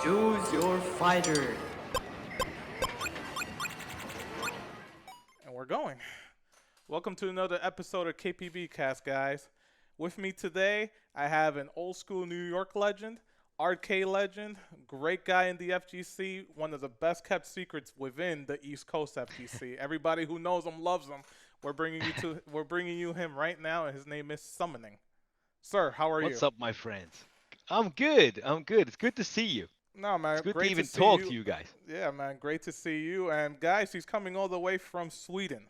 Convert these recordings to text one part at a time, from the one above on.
Choose your fighter. And we're going. Welcome to another episode of KPBCast, guys. With me today, I have an old school New York legend, arcade legend, great guy in the FGC, one of the best kept secrets within the East Coast FGC. Everybody who knows him loves him. We're bringing you him right now, and his name is Summoning. Sir, how are you? What's up, my friends? I'm good. I'm good. It's good to see you. No, It's man, good to great to even see talk you. to you guys. Yeah, man, great to see you. And guys, he's coming all the way from Sweden.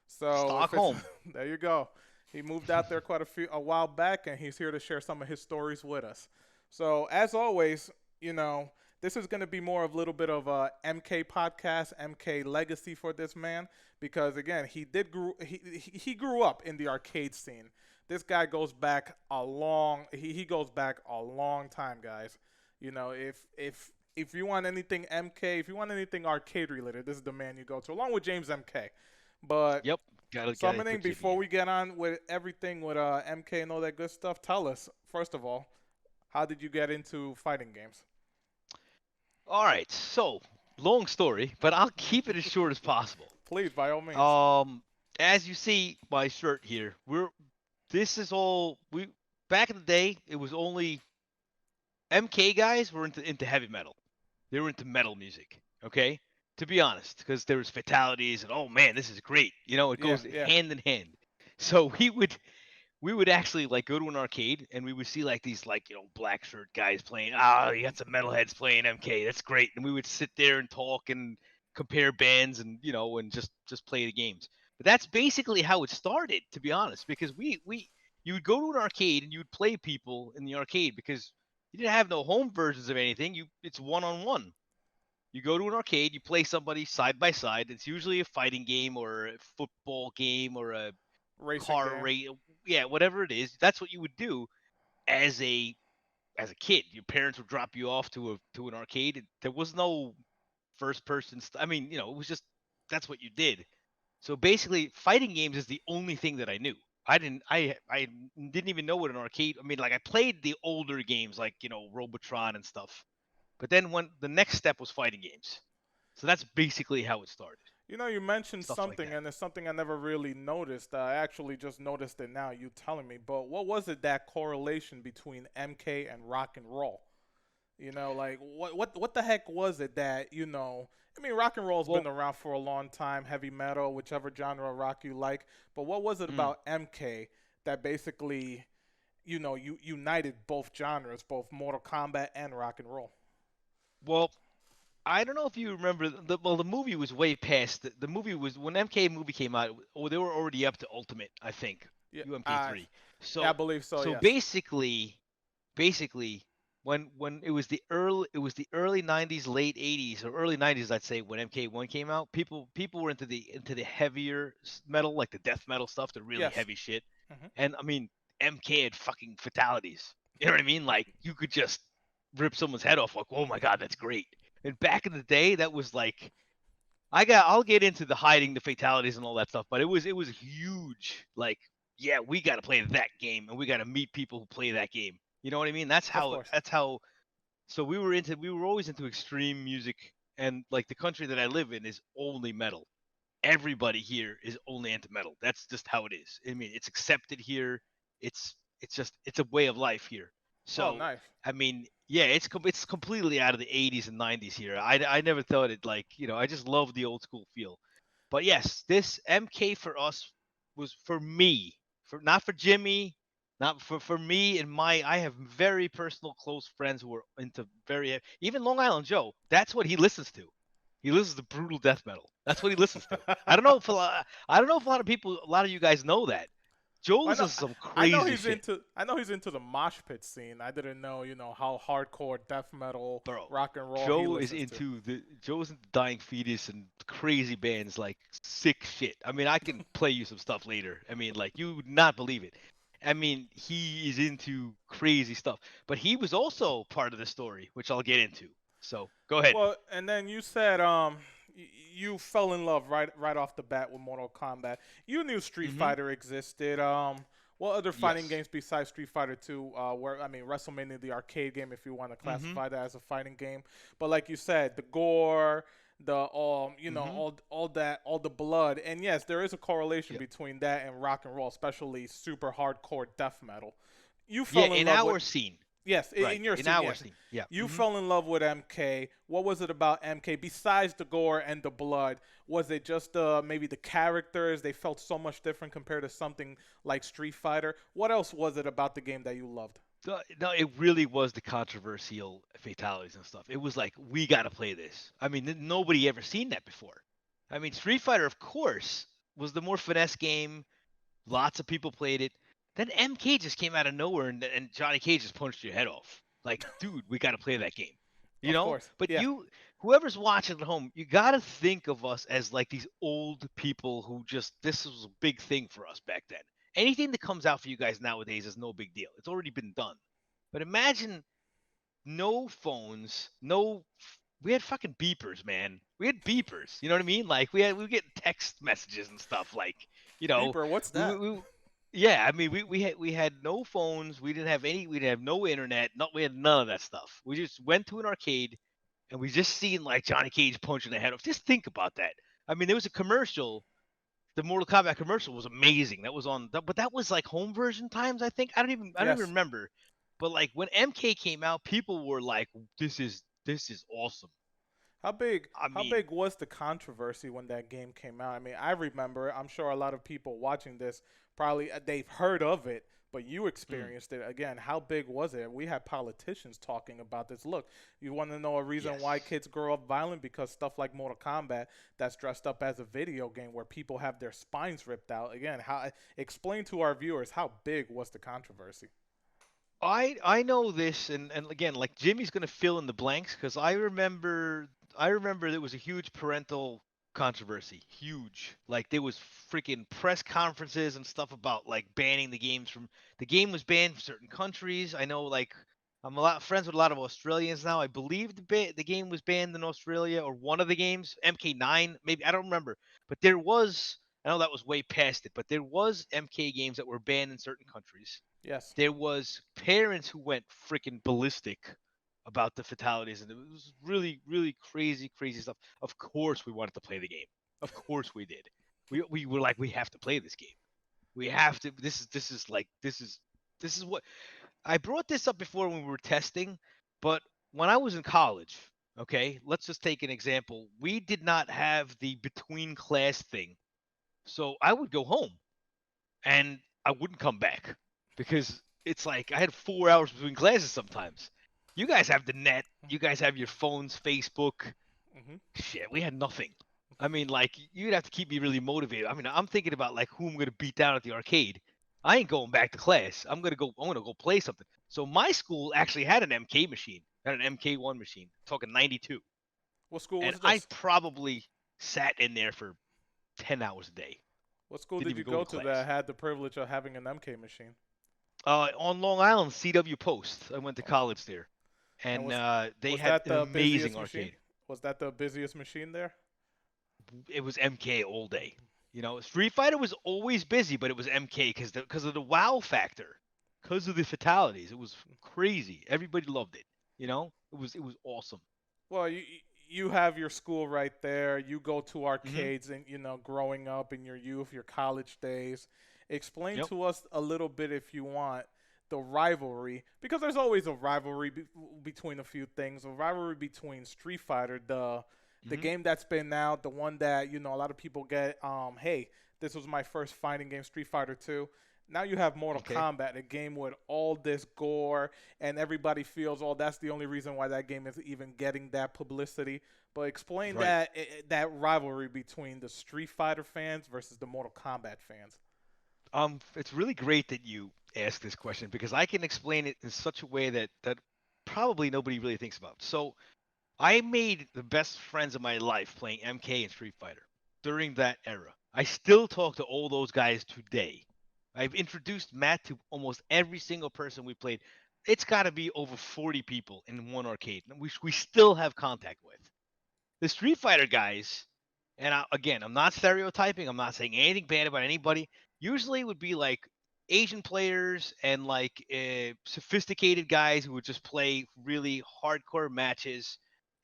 So if it's Stockholm. there you go. He moved out there a while back, and he's here to share some of his stories with us. So as always, this is going to be more of a little bit of a MK podcast, MK legacy for this man, because again, he grew up in the arcade scene. This guy goes back a long he goes back a long time, guys. If you want anything MK, if you want anything arcade related, this is the man you go to, along with James MK. But Yep. Gotta Summoning, put you before in. we get on with everything with MK and all that good stuff, tell us, first of all, how did you get into fighting games? All right. So, long story, but I'll keep it as short as possible. Please, by all means. Um, as you see my shirt here, this is all we back in the day. It was only MK guys were into heavy metal. They were into metal music. Okay. To be honest, because there was fatalities and oh man, this is great. It Yeah, goes yeah. hand in hand. So we would actually like go to an arcade and we would see like these like black shirt guys playing. You got some metalheads playing MK. That's great. And we would sit there and talk and compare bands and and just play the games. But that's basically how it started, to be honest, because we you would go to an arcade and you would play people in the arcade because you didn't have no home versions of anything. It's one on one. You go to an arcade, you play somebody side by side. It's usually a fighting game or a football game or a Racing car game. race, yeah, whatever it is. That's what you would do as a kid. Your parents would drop you off to an arcade. There was no first person. I mean, it was just that's what you did. So basically, fighting games is the only thing that I knew. I didn't even know what an arcade. I mean, like I played the older games like Robotron and stuff. But then when the next step was fighting games. So that's basically how it started. You mentioned Stuff like something, that. and it's something I never really noticed. I actually just noticed it now, you telling me. But what was it, that correlation between MK and rock and roll? Like what the heck was it that I mean, rock and roll's been Well, around for a long time, heavy metal, whichever genre of rock you like. But what was it mm, about MK that basically, you united both genres, both Mortal Kombat and rock and roll? well, I don't know if you remember the movie was way past the movie was when MK movie came out. Oh, they were already up to Ultimate, I think, Yeah, UMK3. I So believe so. so Yes. basically when it was the early 90s, late 80s or early 90s, I'd say, when MK1 came out, people were into the heavier metal, like the death metal stuff, the really Yes. heavy shit. Hmm. And I mean, MK had fucking fatalities. You know what I mean? Like you could just rip someone's head off. Like, oh my god, that's great. And back in the day, that was like I'll get into the hiding the fatalities and all that stuff, but it was huge. Like, yeah, we got to play that game, and we got to meet people who play that game. You know what I mean? That's Of how. course. That's how. So we were always into extreme music, and like the country that I live in is only metal. Everybody here is only into metal. That's just how it is. I mean, it's accepted here. It's a way of life here. Oh, So nice. I mean, yeah, it's completely out of the 80s and 90s here. I never thought it, like, I just love the old school feel. But yes, this MK for us was for me, for not for Jimmy, not for me and my. I have very personal close friends who are into even Long Island Joe. That's what he listens to. He listens to brutal death metal. That's what he listens to. I don't know if a lot of people, a lot of you guys know that. Joe I know, listens to some crazy shit, I know he's into the mosh pit scene. I didn't know, how hardcore death metal, bro. rock and roll he listens to. Joe's into Dying Fetus and crazy bands, like sick shit. I mean, I can play you some stuff later. I mean, like, you would not believe it. I mean, he is into crazy stuff, but he was also part of the story, which I'll get into. So go ahead. Well, and then you said you fell in love right off the bat with Mortal Kombat. You knew Street Hmm. Fighter existed. What other fighting Yes. games besides Street Fighter 2? Where I mean, WrestleMania, the arcade game, if you want to Mm-hmm. classify that as a fighting game. But like you said, the gore, the Mm-hmm. all the blood, and yes, there is a correlation Yeah. between that and rock and roll, especially super hardcore death metal. You Yeah, fell in in love with our scene. Yes, Right. in your In scene, our yes. scene. Yeah. You Mm-hmm. fell in love with MK. What was it about MK besides the gore and the blood? Was it just maybe the characters? They felt so much different compared to something like Street Fighter. What else was it about the game that you loved? No, it really was the controversial fatalities and stuff. It was like, we got to play this. I mean, nobody ever seen that before. I mean, Street Fighter, of course, was the more finesse game. Lots of people played it. Then MK just came out of nowhere, and Johnny Cage just punched your head off. Like, dude, we got to play that game. You Of know? course, But yeah. whoever's watching at home, you got to think of us as like these old people who just, this was a big thing for us back then. Anything that comes out for you guys nowadays is no big deal. It's already been done. But imagine no phones, no. We had fucking beepers, man. We had beepers. You know what I mean? Like we were getting text messages and stuff. Like, you know, Beeper, what's that? yeah. I mean, we had no phones. We didn't have any. We didn't have no internet. Not we had none of that stuff. We just went to an arcade and we just seen like Johnny Cage punching the head off. Just think about that. I mean, there was a commercial. The Mortal Kombat commercial was amazing. That was on, but that was like home version times. I think I don't even Yes. remember. But like when MK came out, people were like, "This is awesome." I How mean, big was the controversy when that game came out? I mean, I remember, I'm sure a lot of people watching this probably they've heard of it, but you mm, experienced it. Again, how big was it? We had politicians talking about this. Look, you want to know a reason why yes. kids grow up violent? Because stuff like Mortal Kombat that's dressed up as a video game where people have their spines ripped out. Again, how explain to our viewers how big was the controversy? I know this, and again, like Jimmy's gonna fill in the blanks because I remember there was a huge parental controversy, huge. Like there was freaking press conferences and stuff about like banning the games from. The game was banned from certain countries. I know, like I'm a lot friends with a lot of Australians now. I believe the game was banned in Australia or one of the games, MK9, maybe I don't remember, but there was. I know that was way past it, but there was MK games that were banned in certain countries. Yes. There was parents who went freaking ballistic about the fatalities, and it was really, really crazy, crazy stuff. Of course, we wanted to play the game. Of course, we did. We were like, we have to play this game. We have to. This is what I brought this up before when we were testing, but when I was in college, okay, let's just take an example. We did not have the between class thing, so I would go home and I wouldn't come back because it's like I had 4 hours between classes sometimes. You guys have the net. You guys have your phones, Facebook. Hmm. Shit, we had nothing. I mean, like you'd have to keep me really motivated. I mean, I'm thinking about like who I'm gonna beat down at the arcade. I ain't going back to class. I'm gonna go. I'm gonna go play something. So my school actually had an MK machine, had an MK1 machine, talking 92, What school and was I this? probably sat in there for 10 hours a day. What school Didn't did even you go go to to that class. had the privilege of having an MK machine? On Long Island, CW Post. I went to Okay. college there, And and they was had that an the amazing busiest machine? arcade. Was that the busiest machine there? It was MK all day. You know, Street Fighter was always busy, but it was MK because of the wow factor, because of the fatalities. It was crazy. Everybody loved it. You know, it was awesome. Well, you have your school right there. You go to Hmm. arcades and growing up in your youth, your college days. Explain Yep. to us a little bit if you want the rivalry because there's always a rivalry between a few things. A rivalry between Street Fighter, the Hmm. game that's been out, the one that a lot of people get. Hey, this was my first fighting game, Street Fighter 2. Now you have Mortal Okay. Kombat, a game with all this gore, and everybody feels, oh, that's the only reason why that game is even getting that publicity. But explain Right. that rivalry between the Street Fighter fans versus the Mortal Kombat fans. It's really great that you asked this question because I can explain it in such a way that probably nobody really thinks about. So I made the best friends of my life playing MK and Street Fighter during that era. I still talk to all those guys today. I've introduced Matt to almost every single person we played. It's got to be over 40 people in one arcade. We still have contact with. The Street Fighter guys, and again, I'm not stereotyping. I'm not saying anything bad about anybody. Usually would be like Asian players and like sophisticated guys who would just play really hardcore matches.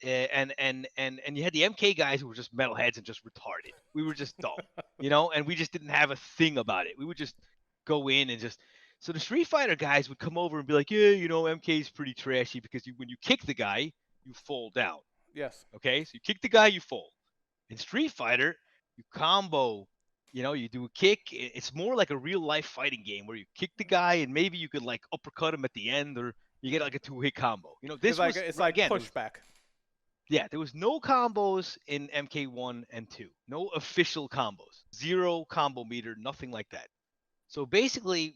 And you had the MK guys who were just metalheads and just retarded. We were just dumb, and we just didn't have a thing about it. We would just go in and just. So the Street Fighter guys would come over and be like, yeah, MK is pretty trashy because when you kick the guy, you fall down. Yes. Okay, so you kick the guy, you fall. In Street Fighter, you combo. You do a kick. It's more like a real life fighting game where you kick the guy and maybe you could like uppercut him at the end, or you get like a 2-hit combo. It's This like was it's like again. pushback. There was no combos in MK1 and 2. No official combos. Zero combo meter. Nothing like that. So basically,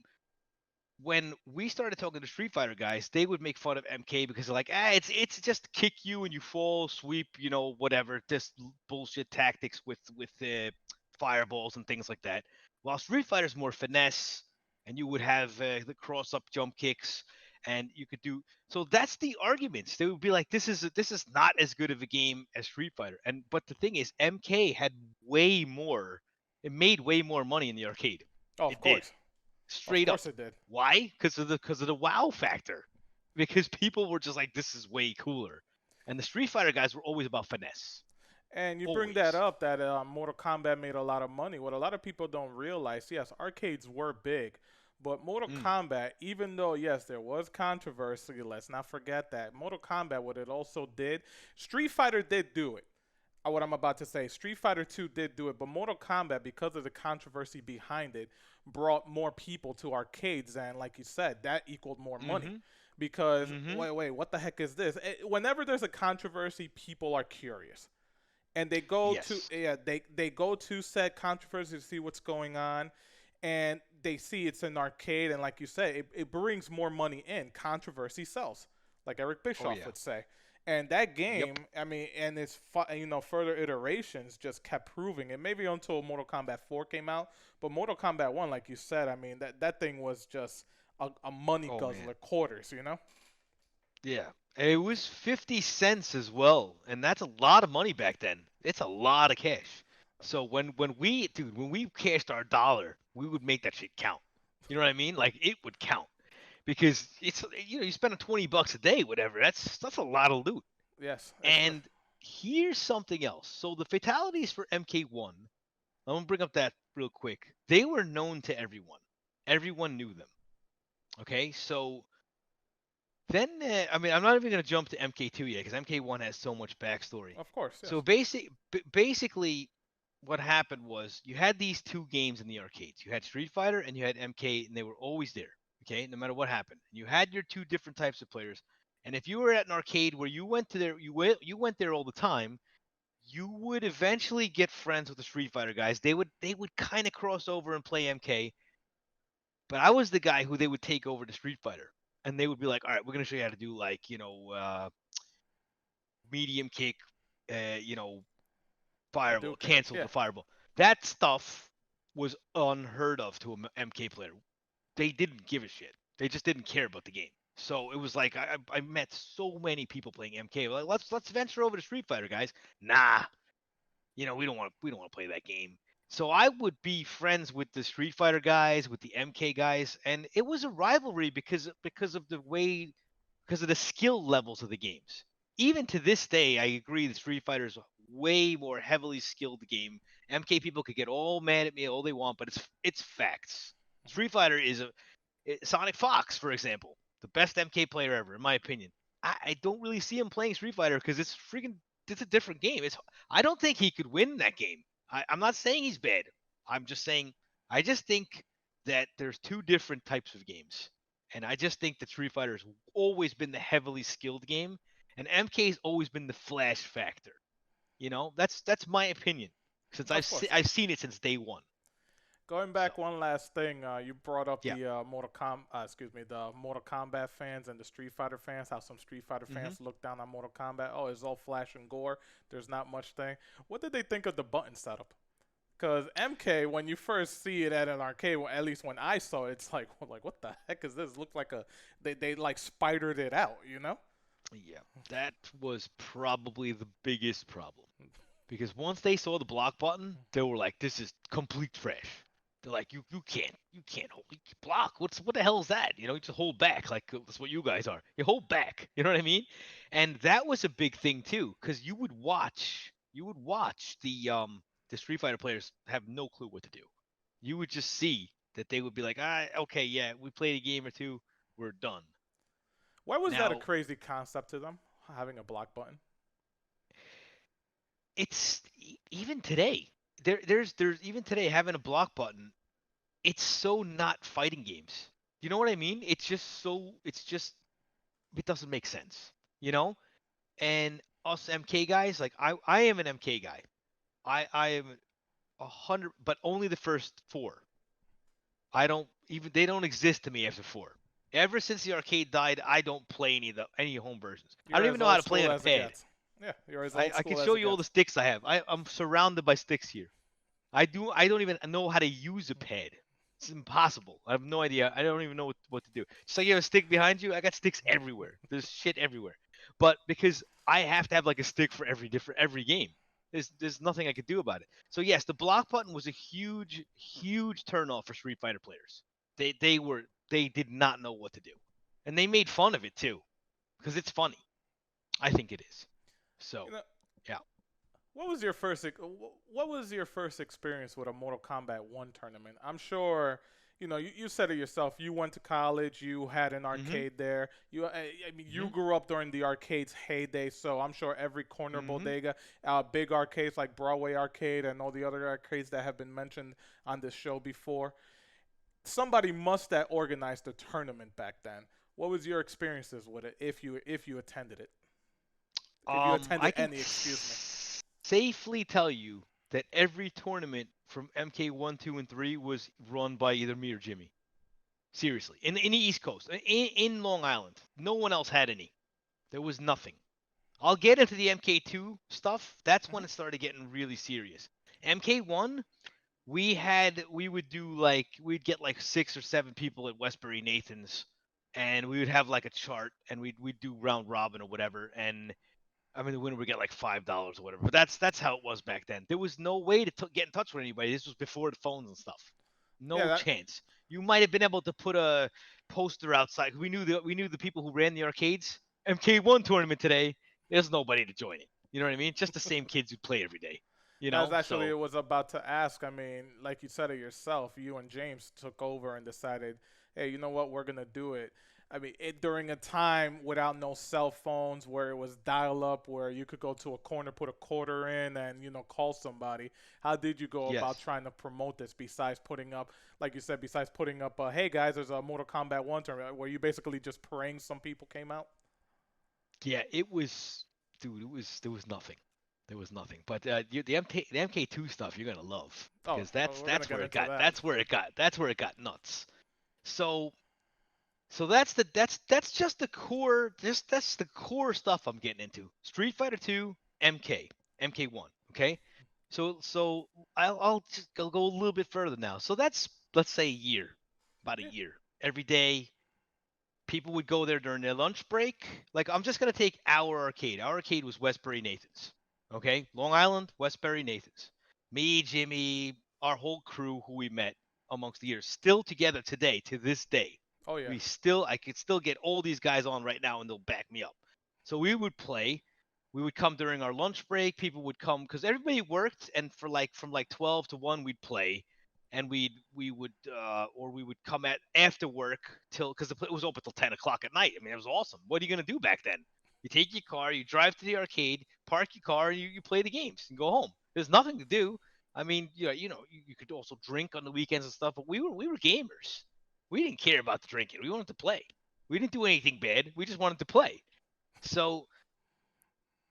when we started talking to Street Fighter guys, they would make fun of MK because they're like, it's just kick you and you fall, sweep, whatever, just bullshit tactics with fireballs and things like that. While Street Fighter's more finesse, and you would have the cross up jump kicks, and you could do. So that's the arguments. They would be like, this is not as good of a game as Street Fighter, but the thing is, MK had way more. It made way more money in the arcade. Oh, of It did. course. Straight Of up. course it did. Why? Because of the wow factor. Because people were just like, this is way cooler. And the Street Fighter guys were always about finesse. And you bring Always. that up that Mortal Kombat made a lot of money. What a lot of people don't realize, yes, arcades were big, but Mortal Kombat, even though yes, there was controversy, let's not forget that Mortal Kombat, what it also did, Street Fighter did do it. What I'm about to say, Street Fighter 2 did do it, but Mortal Kombat, because of the controversy behind it, brought more people to arcades, and like you said, that equaled more money. Because wait, what the heck is this? Whenever there's a controversy, people are curious, and they go they go to said controversy to see what's going on, and they see it's an arcade, and like you said, it brings more money in. Controversy sells, like Eric Bischoff would say. And that game, I mean, and its further iterations just kept proving it. Maybe until Mortal Kombat 4 came out, but Mortal Kombat 1, like you said, I mean, that thing was just a money guzzler, quarters, Yeah. It was 50 cents as well, and that's a lot of money back then. It's a lot of cash. So when we cashed our dollar, we would make that shit count. You know what I mean? Like it would count. Because it's you spend $20 a day, whatever. That's a lot of loot. Yes. And here's something else. So the fatalities for MK1, I'm gonna bring up that real quick. They were known to everyone. Everyone knew them. Okay, so then I mean I'm not even gonna jump to MK2 yet because MK1 has so much backstory. Of course. Yes. So basically, what happened was you had these two games in the arcades. You had Street Fighter and you had MK, and they were always there. Okay, no matter what happened, you had your two different types of players, and if you were at an arcade where you went to there, you went there all the time, you would eventually get friends with the Street Fighter guys. They would kind of cross over and play MK, but I was the guy who they would take over to Street Fighter, and they would be like, all right, we're gonna show you how to do like medium kick, fireball, cancel the fireball. That stuff was unheard of to an MK player. They didn't give a shit. They just didn't care about the game. So it was like I met so many people playing MK. Like let's venture over to Street Fighter, guys. Nah, we don't want to play that game. So I would be friends with the Street Fighter guys, with the MK guys, and it was a rivalry because of the skill levels of the games. Even to this day, I agree that Street Fighter is a way more heavily skilled game. MK people could get all mad at me all they want, but it's facts. Street Fighter is Sonic Fox, for example, the best MK player ever, in my opinion. I don't really see him playing Street Fighter because it's a different game. I don't think he could win that game. I'm not saying he's bad. I'm just saying I just think that there's two different types of games, and I just think that Street Fighter has always been the heavily skilled game, and MK's always been the flash factor. That's my opinion since I've seen it since day one. Going back one last thing, you brought up the Mortal Kombat fans and the Street Fighter fans. How some Street Fighter fans look down on Mortal Kombat. Oh, it's all flash and gore. There's not much thing. What did they think of the button setup? Because MK, when you first see it at an arcade, at least when I saw it, it's like what the heck is this? It looked like they like spidered it out, Yeah, that was probably the biggest problem. Because once they saw the block button, they were like, this is complete trash. They're like, you can't hold, you block. What the hell is that? You just hold back. Like that's what you guys are. You hold back. You know what I mean? And that was a big thing too, because you would watch the Street Fighter players have no clue what to do. You would just see that they would be like, okay, yeah, we played a game or two, we're done. Why was that a Now crazy concept to them, having a block button? it's even today. There's even today having a block button. It's so not fighting games. You know what I mean? It doesn't make sense. You know? And us MK guys, like I am an MK guy. I am 100, but only the first four. I don't even they don't exist to me after four. Ever since the arcade died, I don't play any home versions. I You're don't as even know how old to play school on a as it pad. gets. Yeah, you're as I, old I can school as show it you all the gets. sticks I have. I'm surrounded by sticks here. I don't even know how to use a pad. It's impossible. I have no idea. I don't even know what to do. Just like you have a stick behind you, I got sticks everywhere. There's shit everywhere. But because I have to have like a stick for every game. There's nothing I could do about it. So yes, the block button was a huge turn off for Street Fighter players. They did not know what to do. And they made fun of it too. Because it's funny. I think it is. So You know, yeah. what was your first experience with a Mortal Kombat 1 tournament? I'm sure, you said it yourself. You went to college, you had an Mm-hmm. arcade there. I mean, Mm-hmm. you grew up during the arcade's heyday, so I'm sure every corner Mm-hmm. bodega, big arcades like Broadway Arcade and all the other arcades that have been mentioned on this show before. Somebody must have organized a tournament back then. What was your experiences with it if you attended it? If you I attended can any, excuse me. safely tell you that every tournament from MK1, 2, and 3 was run by either me or Jimmy. Seriously, in the East Coast, in Long Island, no one else had any. There was nothing. I'll get into the MK2 stuff. That's when Hmm. it started getting really serious. MK1, we'd get like 6 or 7 people at Westbury Nathan's, and we would have like a chart, and we'd do round robin or whatever, and I mean, the winner would get like $5 or whatever. But that's how it was back then. There was no way to get in touch with anybody. This was before the phones and stuff. Yeah, No chance. You might have been able to put a poster outside. We knew the people who ran the arcades. MK1 tournament today. There's nobody to join it. You know what I mean? Just the same kids who play every day. You that's know. actually So was about to ask. I mean, like you said it yourself, you and James took over and decided, hey, you know what, we're gonna do it. I mean, during a time without no cell phones, where it was dial up, where you could go to a corner, put a quarter in, and call somebody. How did you go about yes, trying to promote this? Besides putting up, like you said, besides putting up, hey guys, there's a Mortal Kombat 1 tournament, where you basically just praying some people came out. yeah, it was, dude. There was nothing. There was nothing. But the MK2 stuff you're gonna love Oh, because that's we're gonna that's get where it into got that. that's where it got nuts. So that's just the core. That's the core stuff I'm getting into. Street Fighter 2, MK1. Okay, so I'll go a little bit further now. So that's, let's say, a year, about a Yeah. year. Every day, people would go there during their lunch break. Like, I'm just gonna take our arcade. Our arcade was Westbury Nathan's. Okay, Long Island, Westbury Nathan's. Me, Jimmy, our whole crew who we met amongst the years, still together today, to this day. Oh yeah. I could still get all these guys on right now and they'll back me up. So we would play. We would come during our lunch break. People would come because everybody worked, and for like from like 12 to 1 we'd play, and we would come at after work till, because it was open till 10 o'clock at night. I mean, it was awesome. What are you gonna do back then? You take your car, you drive to the arcade, park your car, and you play the games and go home. There's nothing to do. I mean, you could also drink on the weekends and stuff, but we were gamers. We didn't care about the drinking. We wanted to play. We didn't do anything bad. We just wanted to play. So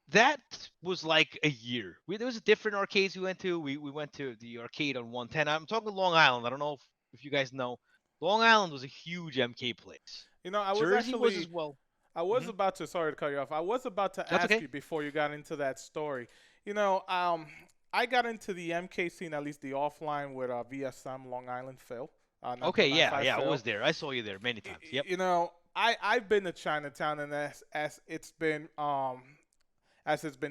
that was like a year. There was different arcades we went to. We went to the arcade on 110. I'm talking Long Island. I don't know if you guys know. Long Island was a huge MK place. I was Jersey was actually as well. I was Hmm. about to, sorry to cut you off. I was about to That's ask okay. you before you got into that story. You know, I got into the MK scene, at least the offline, with VSM Long Island Phil, Okay, yeah, 9295 yeah, I Phil. was there. I saw you there many times. Yep. I've been to Chinatown, and as it's been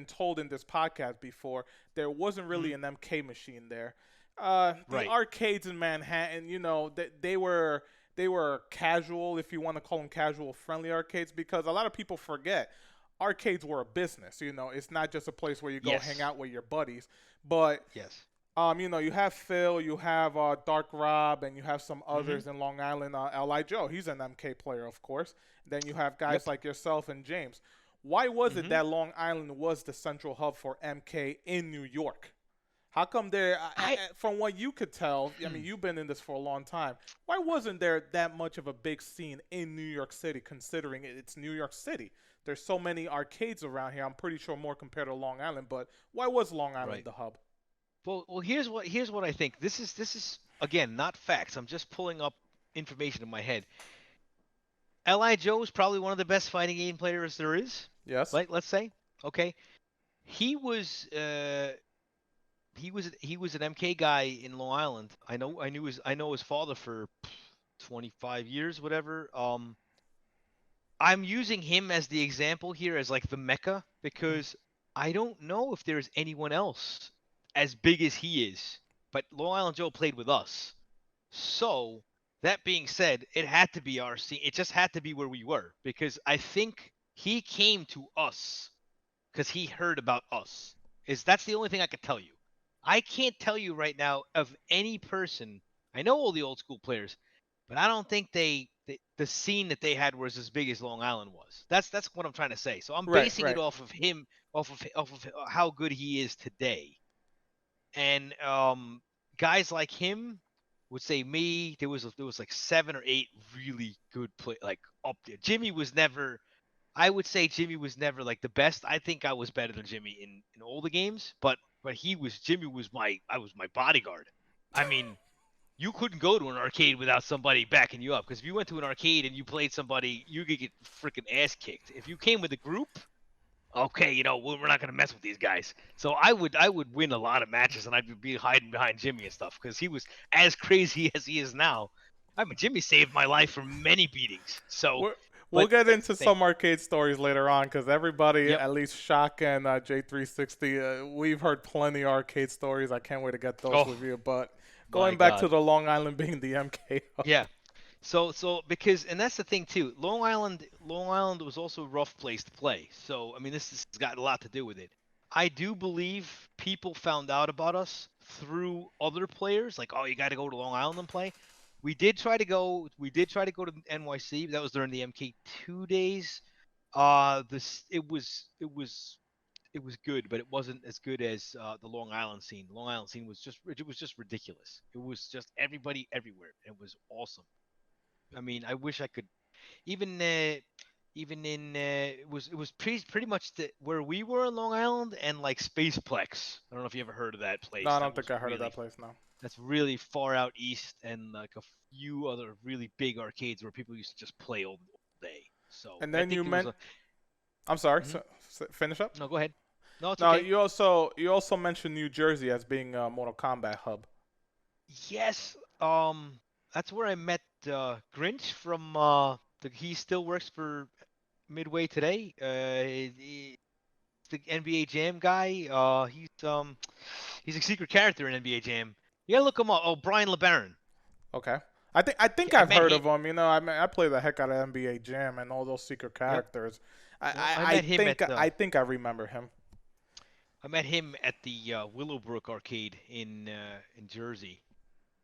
told in this podcast before, there wasn't Hmm. really an MK machine there. The Right. arcades in Manhattan, they were casual, if you want to call them casual friendly arcades, because a lot of people forget arcades were a business. It's not just a place where you go hang Yes. out with your buddies, but Yes. you have Phil, you have Dark Rob, and you have some Mm-hmm. others in Long Island. Li Joe, he's an MK player, of course. Then you have guys Yep. like yourself and James. Why was it Mm-hmm. that Long Island was the central hub for MK in New York? How come there, I from what you could tell, I mean, you've been in this for a long time. Why wasn't there that much of a big scene in New York City, considering it's New York City? There's so many arcades around here. I'm pretty sure more compared to Long Island, but why was Long Island right. the hub? Well, here's what I think. This is again not facts. I'm just pulling up information in my head. Li Joe is probably one of the best fighting game players there is. Yes. Like, let's say, okay, he was he was an MK guy in Long Island. I know his father for 25 years, whatever. I'm using him as the example here as like the mecca because I don't know if there's anyone else as big as he is. But Long Island Joe played with us. So, that being said, it had to be our scene. It just had to be where we were because I think he came to us because he heard about us. That's the only thing I could tell you. I can't tell you right now of any person. I know all the old school players, but I don't think the scene that they had was as big as Long Island was. That's what I'm trying to say. So I'm Right, basing it right. off of him, off of how good he is today. And guys like him would say me. There was like 7 or 8 really good play like up there. Jimmy was never. I would say Jimmy was never like the best. I think I was better than Jimmy in all the games, but Jimmy was my bodyguard. I mean, you couldn't go to an arcade without somebody backing you up because if you went to an arcade and you played somebody, you could get freaking ass kicked. If you came with a group, okay, we're not gonna mess with these guys. So I would win a lot of matches and I'd be hiding behind Jimmy and stuff because he was as crazy as he is now. I mean, Jimmy saved my life from many beatings. So, We're, we'll but get into thing. some arcade stories later on because everybody, Yep. at least Shock and J360, we've heard plenty of arcade stories. I can't wait to get those Oh with you. But my going back to God. the Long Island being the MK hub. Yeah. So because and that's the thing too. Long Island was also a rough place to play. So I mean this has got a lot to do with it. I do believe people found out about us through other players, like, oh, you got to go to Long Island and play. We did try to go to NYC. That was during the MK2 days. This it was good, but it wasn't as good as the Long Island scene. The Long Island scene was just ridiculous. It was just everybody everywhere. It was awesome. I mean, I wish I could even even in it was pretty much where we were in Long Island and like Spaceplex. I don't know if you ever heard of that No, I place. don't think I heard of that place now. That's really far out east and like a few other really big arcades where people used to just play all day. So And I then think you it was meant, a I'm sorry, mhm. finish up. No, go ahead. No, it's No, okay. you also mentioned New Jersey as being a Mortal Kombat hub. Yes. That's where I met Grinch from he still works for Midway today. The NBA Jam guy. He's a secret character in NBA Jam. You gotta look him up. Oh, Brian LeBaron. Okay. I think I I've met heard him. of them. I play the heck out of NBA Jam and all those secret Yep. characters. I, Well, I I, I met him at think I think I remember him. the Willowbrook arcade in Jersey.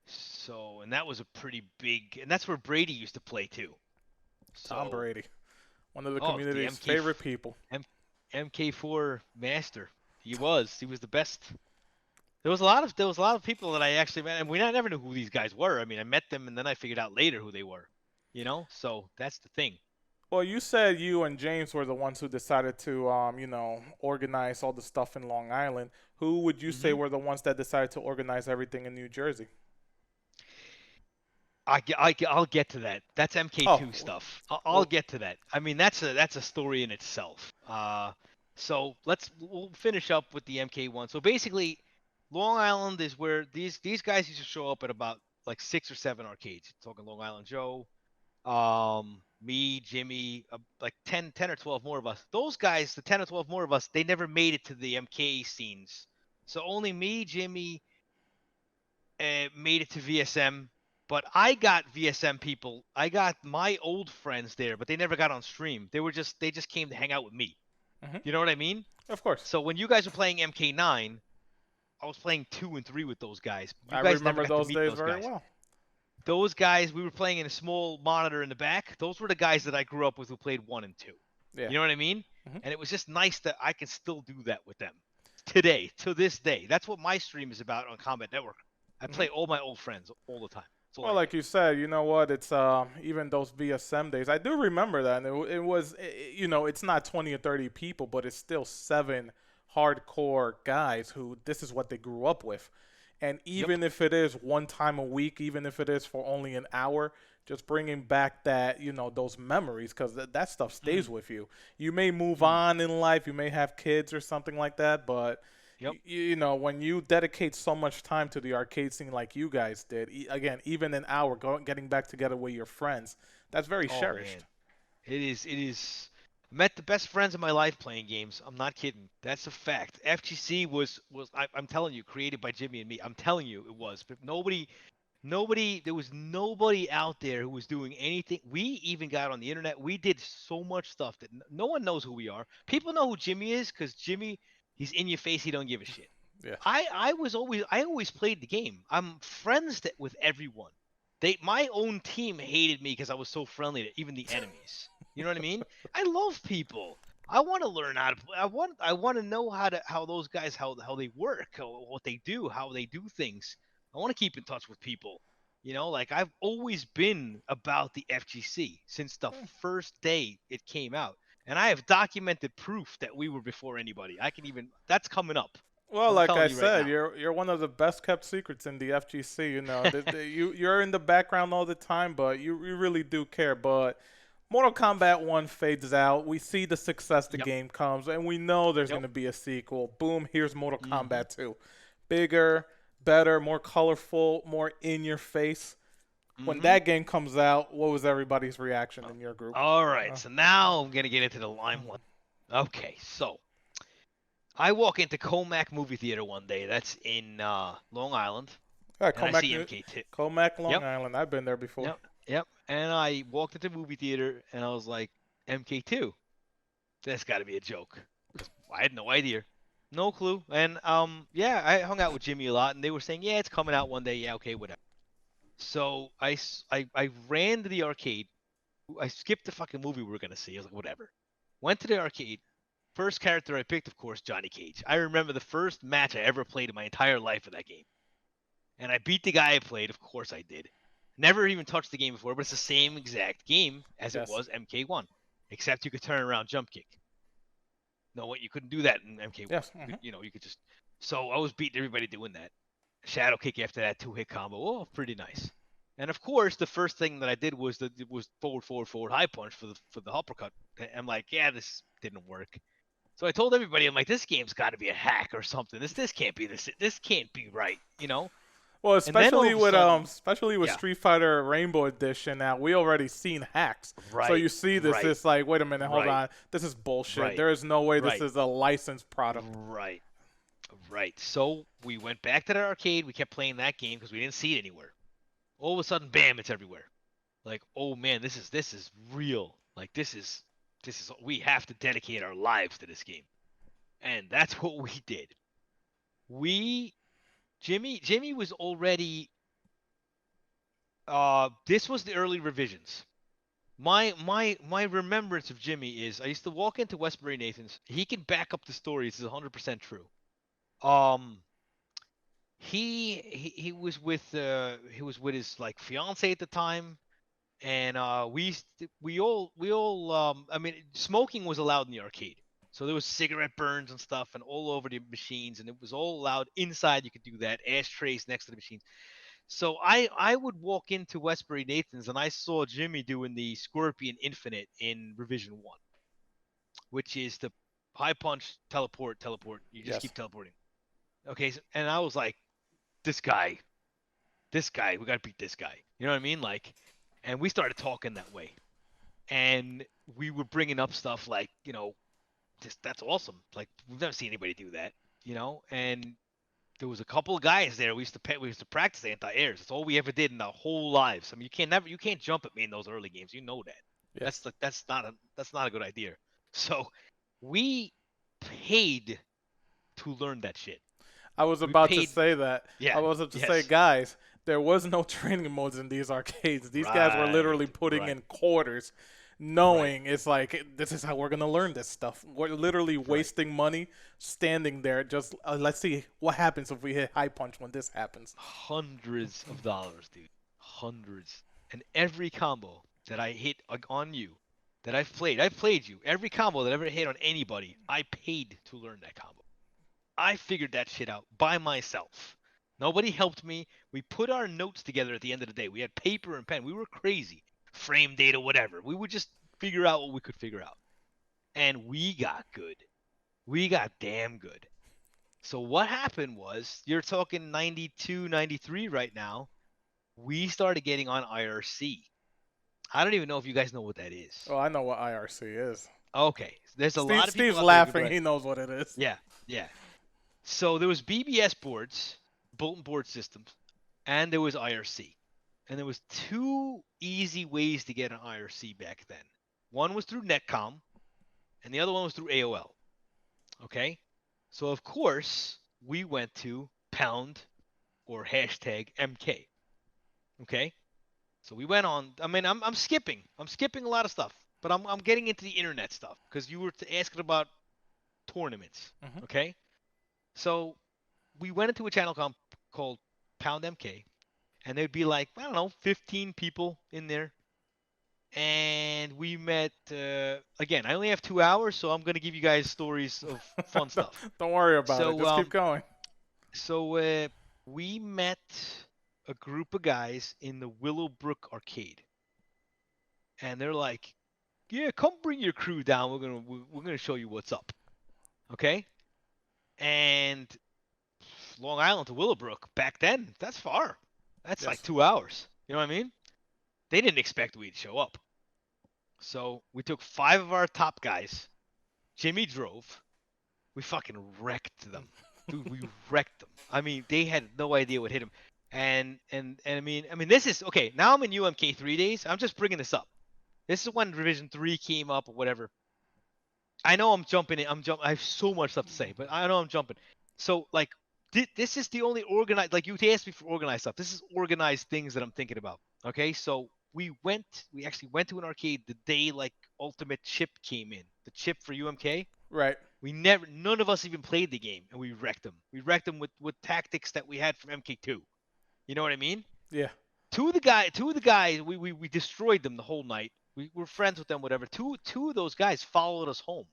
So, and that was a pretty big, and that's where Brady used to play too. Tom So, Brady, one of the oh, the community's MK favorite people. M, MK4 master. He was the best. There was a lot of people that I actually met, and I never knew who these guys were. I mean, I met them, and then I figured out later who they were. So that's the thing. Well, you said you and James were the ones who decided to, organize all the stuff in Long Island. Who would you say hmm were the ones that decided to organize everything in New Jersey? I'll get to that. That's Oh, MK2 stuff. I'll well, get to that. I mean, that's a story in itself. So we'll finish up with the MK1. So basically, Long Island is where these guys used to show up at about like 6 or 7 arcades. Talking Long Island Joe, me, Jimmy, like 10 or 12 more of us. Those guys, the 10 or 12 more of us, they never made it to the MK scenes. So only me, Jimmy, made it to VSM, but I got VSM people. I got my old friends there, but they never got on stream. They just came to hang out with me. Mhm. You know what I mean? Of course. So when you guys were playing MK9, I was playing 2 and 3 with those guys. You I guys never remember got to those meet days those very guys. well. Those guys, we were playing in a small monitor in the back. Those were the guys that I grew up with who played 1 and 2. Yeah. You know what I mean? Mhm. And it was just nice that I can still do that with them today, to this day. That's what my stream is about on Combat Network. I play all my old friends all the time. That's all Well, I like do. you said, you know what? It's even those VSM days. I do remember that. And it was, you know, it's not 20 or 30 people, but it's still 7 hardcore guys who this is what they grew up with. And even if it is one time a week, even if it is for only an hour, just bringing back that, you know, those memories, because that stuff stays with you. You may move on in life, you may have kids or something like that, but Yep. you know, when you dedicate so much time to the arcade scene like you guys did, again, even an hour, getting back together with your friends, that's very Oh cherished. man, it is. It is. Met the best friends of my life playing games. I'm not kidding. That's a fact. FGC was I'm telling you, created by Jimmy and me. I'm telling you, it was. But there was nobody out there who was doing anything. We even got on the internet. We did so much stuff that no one knows who we are. People know who Jimmy is because Jimmy, he's in your face. He don't give a shit. Yeah. I always played the game. I'm friends with everyone. My own team hated me because I was so friendly to even the enemies. You know what I mean? I love people. I want to learn how to play. I want to know how those guys how they work, what they do, how they do things. I want to keep in touch with people. You know, like I've always been about the FGC since the first day it came out. And I have documented proof that we were before anybody. That's coming up. Well, I'm like I telling you right said, now. you're one of the best kept secrets in the FGC. You know, you're in the background all the time, but you really do care. But Mortal Kombat 1 fades out. We see the success the Yep. game comes, and we know there's Yep. going to be a sequel. Boom, here's Mortal Mhm. Kombat 2. Bigger, better, more colorful, more in your face. When Mhm. that game comes out, what was everybo's reaction in your group? All right. Uh, So now I'm gonna get into the limelight. Okay. So I walk into Comac movie theater one day. That's in Long Island, yeah, and I see MK2. Comac, Long Yep. Island. I've been there before. Yep. Yep. And I walked into the movie theater, and I was like, MK2. That's got to be a joke. 'Cause I had no idea. No clue. And yeah, I hung out with Jimmy a lot, and they were saying, yeah, it's coming out one day. Yeah, okay, whatever. So I ran to the arcade. I skipped the fucking movie we were gonna see. I was like, whatever. Went to the arcade. First character I picked, of course, Johnny Cage. I remember the first match I ever played in my entire life of that game. And I beat the guy I played, of course I did. Never even touched the game before, but it's the same exact game as it Yes. was MK1. Except you could turn around jump kick. No, what you couldn't do that in MK1. Yes. You could just. So I was beating everybody doing that. Shadow kick after that 2-hit combo. Oh, pretty nice. And of course, the first thing that I did was forward high punch for the uppercut. I'm like, yeah, this didn't work. So I told everybody, I'm like, this game's got to be a hack or something. This can't be this. This can't be right, you know. Well, And then all of a sudden, especially with yeah, Street Fighter Rainbow Edition, now we already seen hacks. So right, you see this, right, it's like, wait a minute, hold right, on, this is bullshit. right, There is no way this right, is a licensed product. right, right. So we went back to the arcade. We kept playing that game because we didn't see it anywhere. All of a sudden, bam, it's everywhere. Like, oh man, this is real. Like this is we have to dedicate our lives to this game. And that's what we did. Jimmy was already this was the early revisions. My remembrance of Jimmy is I used to walk into Westbury Nathan's. He can back up the story. This is 100% true. Um he was with his like fiance at the time, and we all I mean, smoking was allowed in the arcade. So there was cigarette burns and stuff and all over the machines, and it was all allowed inside. You could do that, ashtrays next to the machines. So I would walk into Westbury Nathan's, and I saw Jimmy doing the Scorpion Infinite in Revision 1, which is the high punch, teleport. You just Yes. keep teleporting. Okay, and I was like, this guy, we got to beat this guy. You know what I mean? Like, and we started talking that way. And we were bringing up stuff like, just that's awesome. Like, we've never seen anybody do that, and there was a couple of guys there. We used to practice anti-airs. That's all we ever did in our whole lives. I mean, you can't jump at me in those early games. You know that. Yes. That's not a good idea. So we paid to learn that shit. I was We about to paid. say that. Yeah. I was about to say, Yes. guys, there was no training modes in these arcades. These guys were literally Right, putting right. in quarters, knowing it's like, this is how we're going to learn this stuff. We're literally wasting money standing there. Just let's see what happens if we hit high punch when this happens. Hundreds of dollars, dude. Hundreds. And every combo that I hit on you, that I've played you. Every combo that I ever hit on anybody, I paid to learn that combo. I figured that shit out by myself. Nobody helped me. We put our notes together at the end of the day. We had paper and pen. We were crazy. Frame data, whatever. We would just figure out what we could figure out. And we got good. We got damn good. So what happened was, you're talking 92, 93 right now. We started getting on IRC. I don't even know if you guys know what that is. Oh, I know what IRC is. Okay. There's a lot of people Steve's out there who laughing. could- He knows what it is. Yeah, yeah. So there was BBS boards, bulletin board systems, and there was IRC. And there was two easy ways to get an IRC back then. One was through Netcom, and the other one was through AOL. Okay? So of course, we went to pound or hashtag MK. Okay? So we went on. I mean, I'm skipping. I'm skipping a lot of stuff, but I'm getting into the internet stuff because you were asking about tournaments. Mhm. Okay? So we went into a channel called Pound MK, and there'd be like, I don't know, 15 people in there. And we met, again, I only have 2 hours, so I'm going to give you guys stories of fun stuff. Don't worry about So, it. Just keep going. So we met a group of guys in the Willowbrook arcade. And they're like, yeah, come bring your crew down. We're gonna show you what's up. Okay? And Long Island to Willowbrook back then, that's far. That's like Yes. 2 hours. You know what I mean? They didn't expect we'd show up. So we took 5 of our top guys. Jimmy drove. We fucking wrecked them. Dude, we wrecked them. I mean, they had no idea what hit them. And I mean this is okay, now I'm in UMK3 days. I'm just bringing this up. This is when Division 3 came up or whatever. I know I'm jumping in. I have so much stuff to say, but I know I'm jumping. So like this is the only organized, like you asked me for organized stuff. This is organized things that I'm thinking about. Okay? So we actually went to an arcade the day like Ultimate Chip came in. The chip for UMK. Right. None of us even played the game, and we wrecked them. We wrecked them with tactics that we had from MK2. You know what I mean? Yeah. Two of the guys, we destroyed them the whole night. We were friends with them, whatever. Two of those guys followed us home.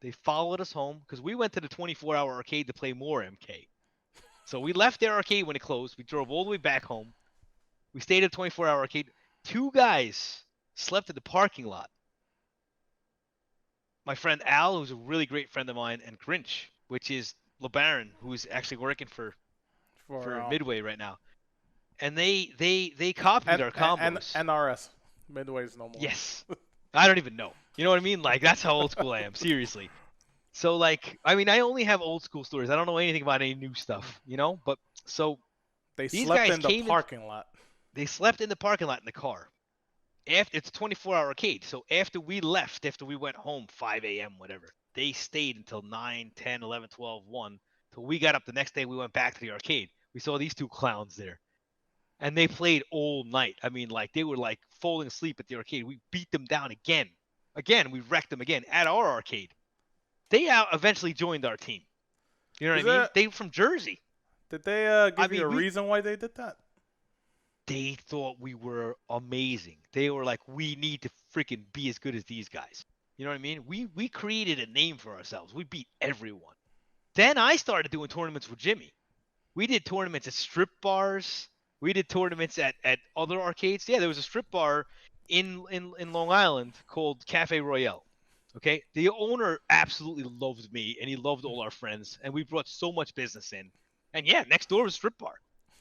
They followed us home because we went to the 24-hour arcade to play more MK. So we left their arcade when it closed. We drove all the way back home. We stayed at the 24-hour arcade. 2 guys slept in the parking lot. My friend Al, who's a really great friend of mine, and Grinch, which is LeBaron, who's actually working for Midway right now. And they copied our combos. And NRS. Midway's no more. Yes. I don't even know. You know what I mean? Like, that's how old school I am. Seriously. So, like, I mean, I only have old school stories. I don't know anything about any new stuff, you know? But, so, They these slept guys in the came parking lot. They slept in the parking lot in the car. It's a 24-hour arcade. So, after we went home, 5 a.m., whatever, they stayed until 9, 10, 11, 12, 1. Till we got up the next day, we went back to the arcade. We saw these 2 clowns there. And they played all night. I mean, like, they were, like, falling asleep at the arcade. We beat them down again. Again, we wrecked them again at our arcade. They eventually joined our team. You know what I mean? They were from Jersey. Did they give you a we- reason why they did that? They thought we were amazing. They were like, we need to freaking be as good as these guys. You know what I mean? We created a name for ourselves. We beat everyone. Then I started doing tournaments with Jimmy. We did tournaments at strip bars. We did tournaments at other arcades. Yeah, there was a strip bar in Long Island called Cafe Royale. Okay? The owner absolutely loved me, and he loved all our friends, and we brought so much business in. And yeah, next door was a strip bar.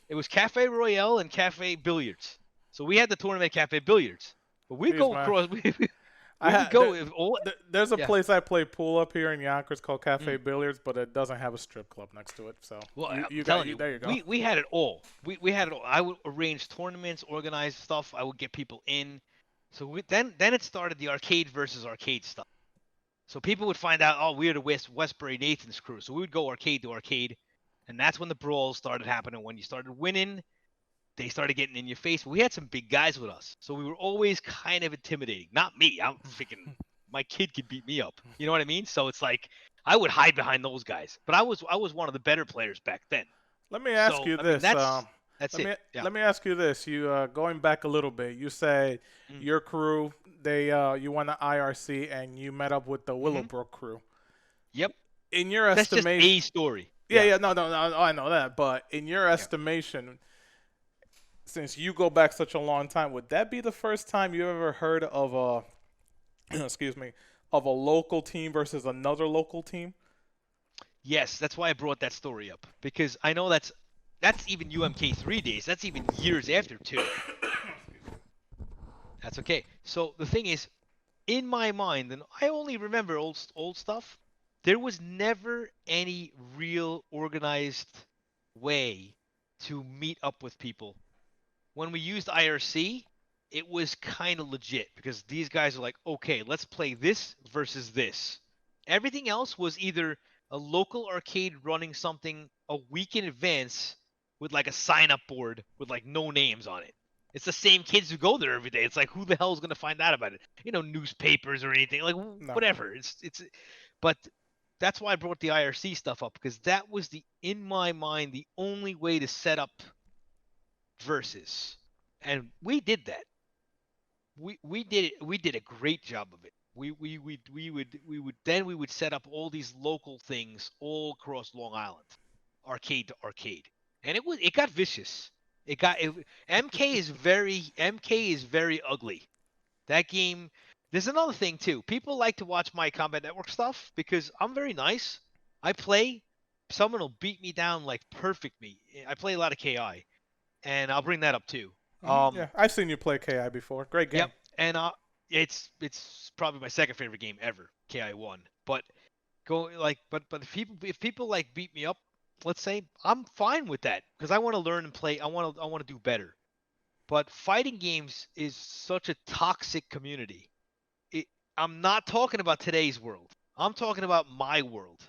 It was Cafe Royale and Cafe Billiards. So we had the tournament at Cafe Billiards. But we Jeez, go man. across. I We would had go if all. there's a Yeah. place I play pool up here in Yonkers called Cafe Billiards, but it doesn't have a strip club next to it. So Well, you I'm got telling you you, there you go. we had it all. We had it all. I would arrange tournaments, organize stuff. I would get people in. So then it started the arcade versus arcade stuff. So people would find out, oh, we're the Westbury Nathan's crew. So we would go arcade to arcade, and that's when the brawls started happening. When you started winning, they started getting in your face. We had some big guys with us, so we were always kind of intimidating. Not me. I'm freaking. My kid could beat me up. You know what I mean? So it's like I would hide behind those guys, but I was one of the better players back then. Let me ask So you I mean this. that's Let me it. Yeah. let me ask you this. You going back a little bit. You say Mm. your crew you won the IRC and you met up with the Willowbrook crew. Yep. In your That's just estimation, a story. yeah, no, I know that. But in your Yeah. estimation, since you go back such a long time, would that be the first time you ever heard of a, excuse me, of a local team versus another local team? Yes, that's why I brought that story up because I know that's even UMK3 days. That's even years after too. That's okay. So the thing is, in my mind, and I only remember old stuff. There was never any real organized way to meet up with people. When we used IRC, it was kind of legit because these guys are like, okay, let's play this versus this. Everything else was either a local arcade running something a week in advance with like a sign up board with like no names on it. It's the same kids who go there every day. It's like who the hell is going to find out about it? Newspapers or anything. Like No. whatever. But that's why I brought the IRC stuff up because that was in my mind the only way to set up versus. And we did that. We did it. We did a great job of it. We would set up all these local things all across Long Island, arcade to arcade, and it got vicious. MK is very ugly. That game. There's another thing too. People like to watch my Combat Network stuff because I'm very nice. I play. Someone will beat me down like perfect me. I play a lot of KI, and I'll bring that up too. Yeah, I've seen you play KI before. Great game. Yep, and it's probably my second favorite game ever, KI1. But but if people like beat me up, let's say, I'm fine with that because I want to learn and play. I want to do better. But fighting games is such a toxic community. I'm not talking about today's world. I'm talking about my world.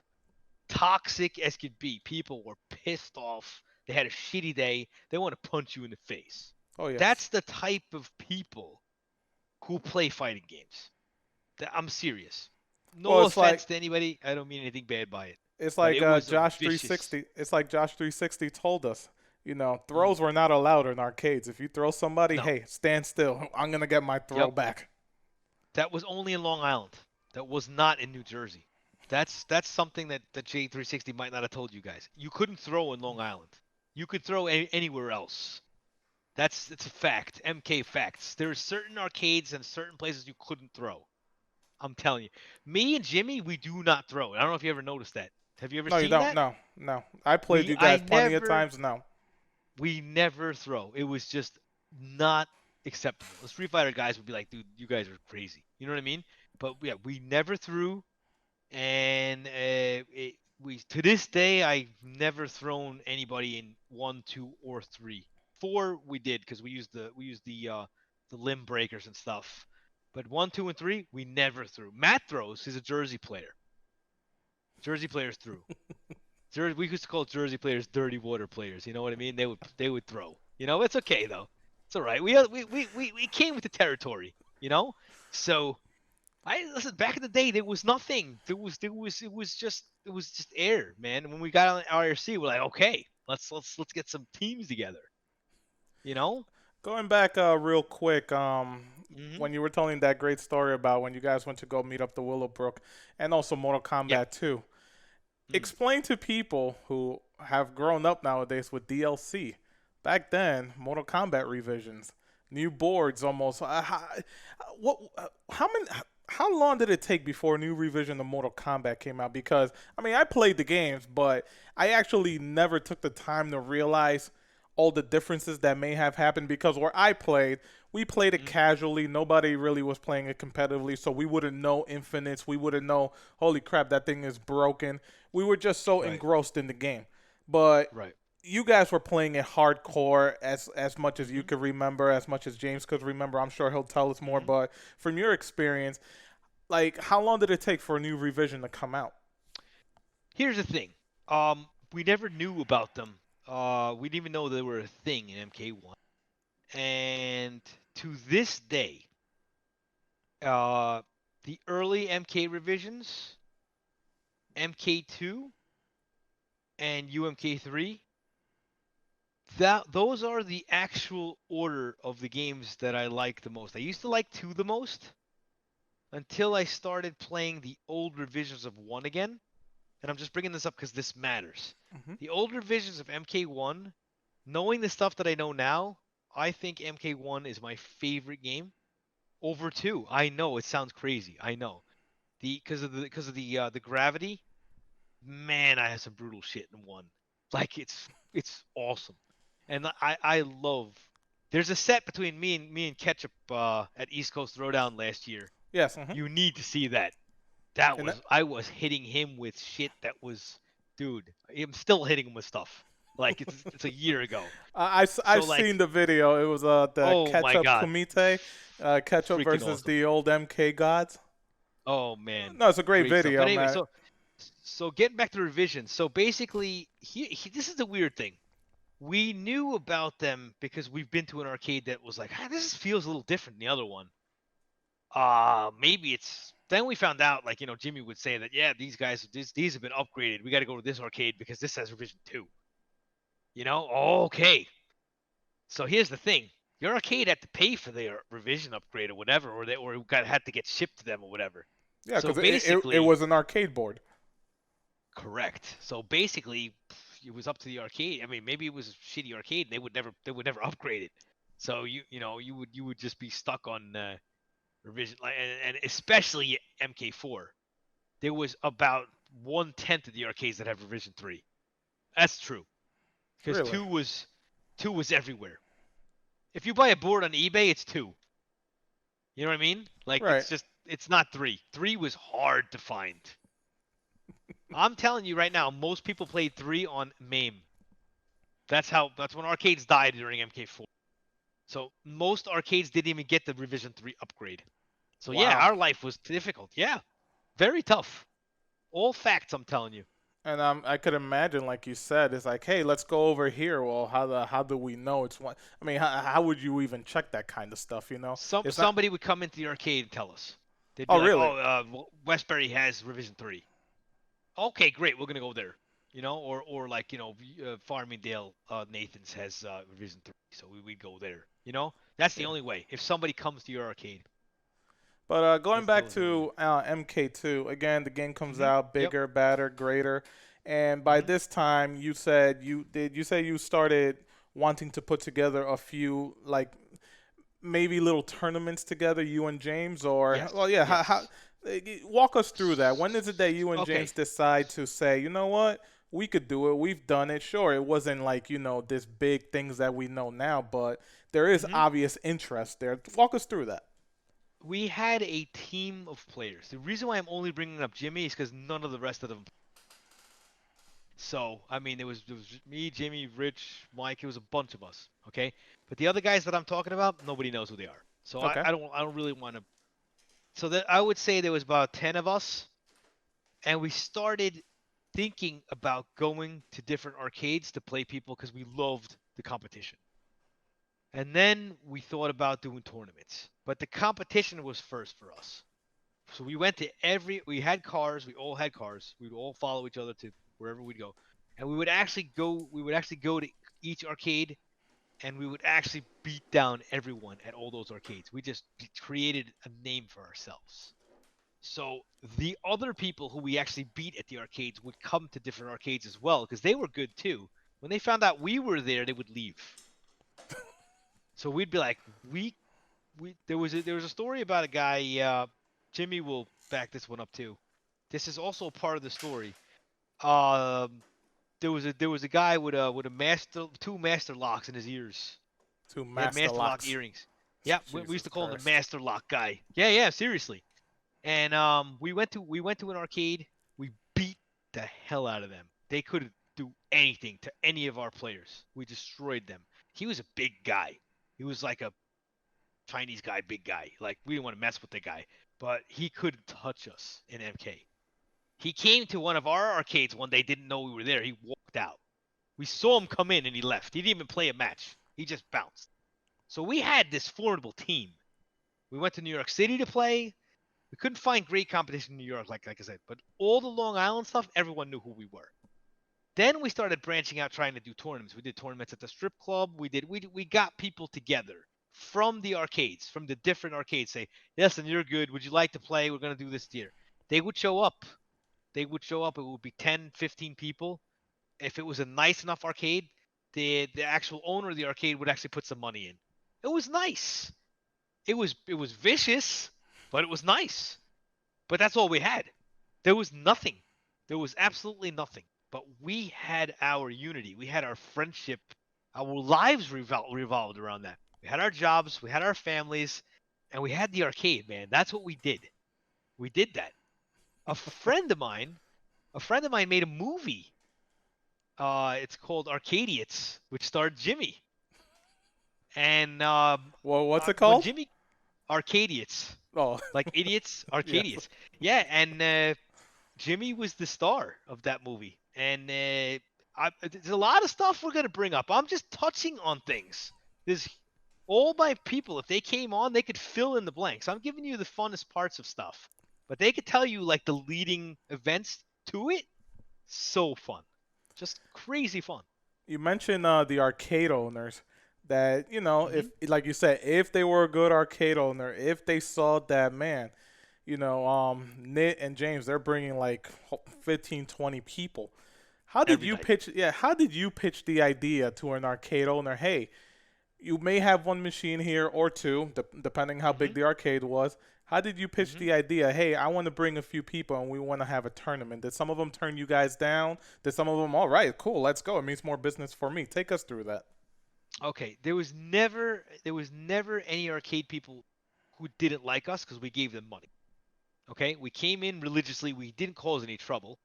Toxic as could be. People were pissed off. They had a shitty day. They want to punch you in the face. Oh yeah. That's the type of people who play fighting games. I'm serious. No Well, it's offense like- to anybody. I don't mean anything bad by it. It's But like it was a Josh vicious- 360. It's like Josh 360 told us. Throws were not allowed in arcades. If you throw somebody, No. hey, stand still. I'm gonna get my throw Yep. back. That was only in Long Island. That was not in New Jersey. That's something that J360 might not have told you guys. You couldn't throw in Long Island. You could throw anywhere else. It's a fact. MK facts. There are certain arcades and certain places you couldn't throw. I'm telling you. Me and Jimmy, we do not throw. I don't know if you ever noticed that. Have you ever No, seen you don't. that? No. I played We- you guys I plenty of never- times. No. We never throw. It was just not acceptable. The Street Fighter guys would be like, dude, you guys are crazy. You know what I mean? But yeah, we never threw. And to this day, I've never thrown anybody in 1, 2, or 3. 4 we did because we used the limb breakers and stuff. But 1, 2, and 3 we never threw. Matt throws. He's a Jersey player. Jersey players threw. We used to call Jersey players dirty water players. You know what I mean? They would throw. It's okay though. It's all right. We came with the territory. So listen. Back in the day, there was nothing. It was just air, man. When we got on IRC, we're like, okay, let's get some teams together. Going back real quick, Mhm. when you were telling that great story about when you guys went to go meet up the Willowbrook and also Mortal Kombat 2, explain to people who have grown up nowadays with DLC. Back then, Mortal Kombat revisions, new boards almost. How long did it take before a new revision of Mortal Kombat came out? Because, I played the games, but I actually never took the time to realize all the differences that may have happened because where I played, we played it Mhm. casually. Nobody really was playing it competitively, so we wouldn't know infinites. We wouldn't know, holy crap, that thing is broken. We were just so Right. engrossed in the game. But Right. you guys were playing it hardcore as much as you Mhm. could remember, as much as James could remember. I'm sure he'll tell us more. Mhm. But from your experience, like, how long did it take for a new revision to come out? Here's the thing. We never knew about them. We didn't even know they were a thing in MK1. And to this day, uh, the early MK revisions, MK2 and UMK3, that those are the actual order of the games that I like the most. I used to like 2 the most until I started playing the old revisions of 1 again. And I'm just bringing this up because this matters. Hmm. The old revisions of MK1, knowing the stuff that I know now, I think MK1 is my favorite game over 2. I know it sounds crazy. I know. The gravity, man, I had some brutal shit in 1. Like it's awesome. And I love. There's a set between me and Ketchup at East Coast Throwdown last year. Yes. Hmm. You need to see that. That And was I was hitting him with shit that was, dude. I'm still hitting him with stuff. Like it's a year ago. I've So seen like, the video. It was the oh my Ketchup god, Kumite, Ketchup freaking versus awesome. the old MK gods. Oh man, No, it's a great great stuff. But video, anyway, man. so getting back to revisions. So basically, this is the weird thing. We knew about them because we've been to an arcade that was like, ah, this feels a little different than the other one. Maybe it's. Then we found out, like, Jimmy would say that, yeah, these guys, these have been upgraded. We got to go to this arcade because this has revision 2. Okay. So here's the thing: your arcade had to pay for their revision upgrade or whatever, or it had to get shipped to them or whatever. Yeah, So because it basically, was an arcade board. correct. So basically, it was up to the arcade. I mean, maybe it was a shitty arcade, and they would never upgrade it. So you would just be stuck on revision, and especially MK4. There was about 1/10 of the arcades that have revision 3. That's true because Really? two was everywhere. If you buy a board on eBay, it's 2. You know what I mean? Like Right. it's not 3. 3 was hard to find. I'm telling you right now, most people played 3 on MAME. That's when arcades died during MK4. So most arcades didn't even get the revision 3 upgrade. So yeah, Wow. our life was difficult. Yeah, very tough. All facts, I'm telling you. And I could imagine, like you said, it's like, hey, let's go over here. Well, how do we know it's one? I mean, how would you even check that kind of stuff? It's not. Somebody would come into the arcade and tell us. They'd be Oh, like, really? "Oh, Westbury has revision 3." Okay, great. We're gonna go there. Or like Farmingdale, Nathan's has revision 3, so we'd go there. That's the Yeah. only way. If somebody comes to your arcade, But going that back was the only way. to MK2, again, the game comes Mhm. out Yep. bigger, badder, greater, and by Mhm. this time, you said you say you started wanting to put together a few, like, maybe little tournaments together, you and James, or Yes. well, yeah, Yes. walk us through that. When is it that you and Okay. James decide to say, you know what, we could do it, we've done it. Sure, it wasn't like this big things that we know now, but there is Mhm. obvious interest there. Walk us through that. We had a team of players. The reason why I'm only bringing up Jimmy is because none of the rest of them. So I mean, there was me, Jimmy, Rich, Mike. It was a bunch of us. Okay, but the other guys that I'm talking about, nobody knows who they are. So I, Okay. I don't I don't really want to. So that I would say there was about 10 of us, and we started thinking about going to different arcades to play people because we loved the competition. And then we thought about doing tournaments, but the competition was first for us. So we went to we had cars, we all had cars. We'd all follow each other to wherever we'd go. And we would actually go to each arcade, and we would actually beat down everyone at all those arcades. We just created a name for ourselves. So the other people who we actually beat at the arcades would come to different arcades as well because they were good too. When they found out we were there, they would leave. So we'd be like, we there was a story about a guy. Jimmy will back this one up too. This is also part of the story. Um, there was a guy with a master 2 master locks in his ears. To He had master master lock locks. earrings. Yeah, we used Jesus to call him the Christ. master lock guy. Yeah, yeah, seriously. And we went to an arcade. We beat the hell out of them. They couldn't do anything to any of our players. We destroyed them. He was a big guy. He was like a Chinese guy, big guy. Like we didn't want to mess with the guy, but he couldn't touch us in MK. He came to one of our arcades one day, didn't know we were there. He walked out. We saw him come in and he left. He didn't even play a match. He just bounced. So we had this formidable team. We went to New York City to play. We couldn't find great competition in New York, like I said, but all the Long Island stuff, everyone knew who we were. Then we started branching out, trying to do tournaments. We did tournaments at the strip club. We got people together from the arcades, from the different arcades. Say, listen, you're good. Would you like to play? We're gonna do this year. They would show up. They would show up. It would be 10, 15 people. If it was a nice enough arcade, the actual owner of the arcade would actually put some money in. It was nice. It was vicious, but it was nice. But that's all we had. There was nothing. There was absolutely nothing. But we had our unity. We had our friendship. Our lives revolved around that. We had our jobs. We had our families. And we had the arcade, man. That's what we did. We did that. A friend of mine, made a movie. It's called Arcadiates, which starred Jimmy. And Well, what's it when called? Jimmy Arcadiates, Oh, like idiots, yes. Arcadiates. Yeah, and Jimmy was the star of that movie. And there's a lot of stuff we're gonna bring up. I'm just touching on things. There's all my people. If they came on, they could fill in the blanks. I'm giving you the funnest parts of stuff, but they could tell you like the leading events to it. So fun, just crazy fun. You mentioned the arcade owners that, if, Hmm. like you said, if they were a good arcade owner, if they saw that, man, Nit and James, they're bringing like 15, 20 people. How did Every you night. pitch? Yeah, how did you pitch the idea to an arcade owner? Hey, you may have one machine here or two, depending how big Hmm. the arcade was. How did you pitch Hmm. the idea? Hey, I want to bring a few people and we want to have a tournament. Did some of them turn you guys down? Did some of them, all right, cool, let's go. It means more business for me. Take us through that. Okay, there was never any arcade people who didn't like us because we gave them money. Okay, we came in religiously. We didn't cause any trouble.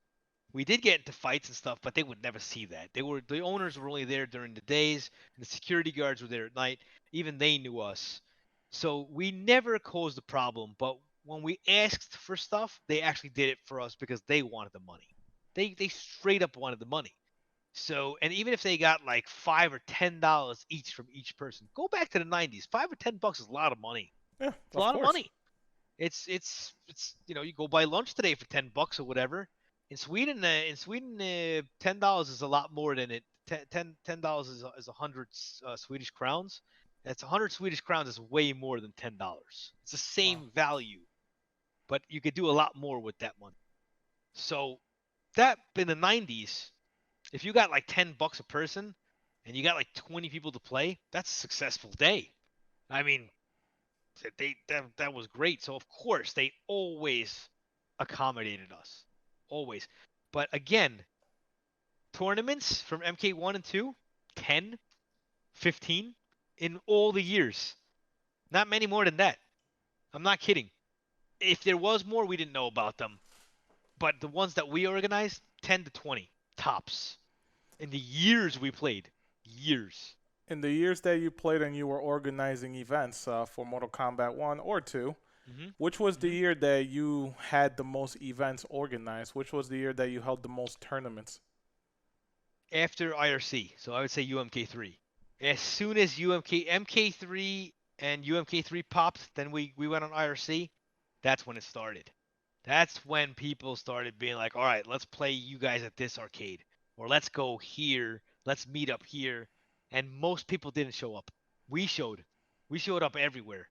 We did get into fights and stuff, but they would never see that. The owners were only there during the days, and the security guards were there at night. Even they knew us, so we never caused a problem. But when we asked for stuff, they actually did it for us because they wanted the money. They straight up wanted the money. So, and even if they got like $5 or $10 each from each person, go back to the '90s. $5 or $10 is a lot of money. Yeah, It's a of lot of course. money. It's you go buy lunch today for $10 or whatever. In Sweden, $10 is a lot more than it. $10 is 100 Swedish crowns. That's 100 Swedish crowns is way more than $10. It's the Wow. same value, but you could do a lot more with that money. So that in the '90s, if you got like $10 a person and you got like 20 people to play, that's a successful day. I mean, that was great. So of course they always accommodated us, always. But again, tournaments from MK1 and 2, 10, 15 in all the years. Not many more than that. I'm not kidding. If there was more, we didn't know about them. But the ones that we organized, 10 to 20 tops. In the years we played, years. In the years that you played and you were organizing events for Mortal Kombat 1 or 2, Hmm. which was the Hmm. year that you had the most events organized? Which was the year that you held the most tournaments? After IRC, so I would say UMK3. As soon as MK3 and UMK3 popped, then we went on IRC. That's when it started. That's when people started being like, all right, let's play you guys at this arcade. Or let's go here. Let's meet up here. And most people didn't show up. We showed. We showed up everywhere.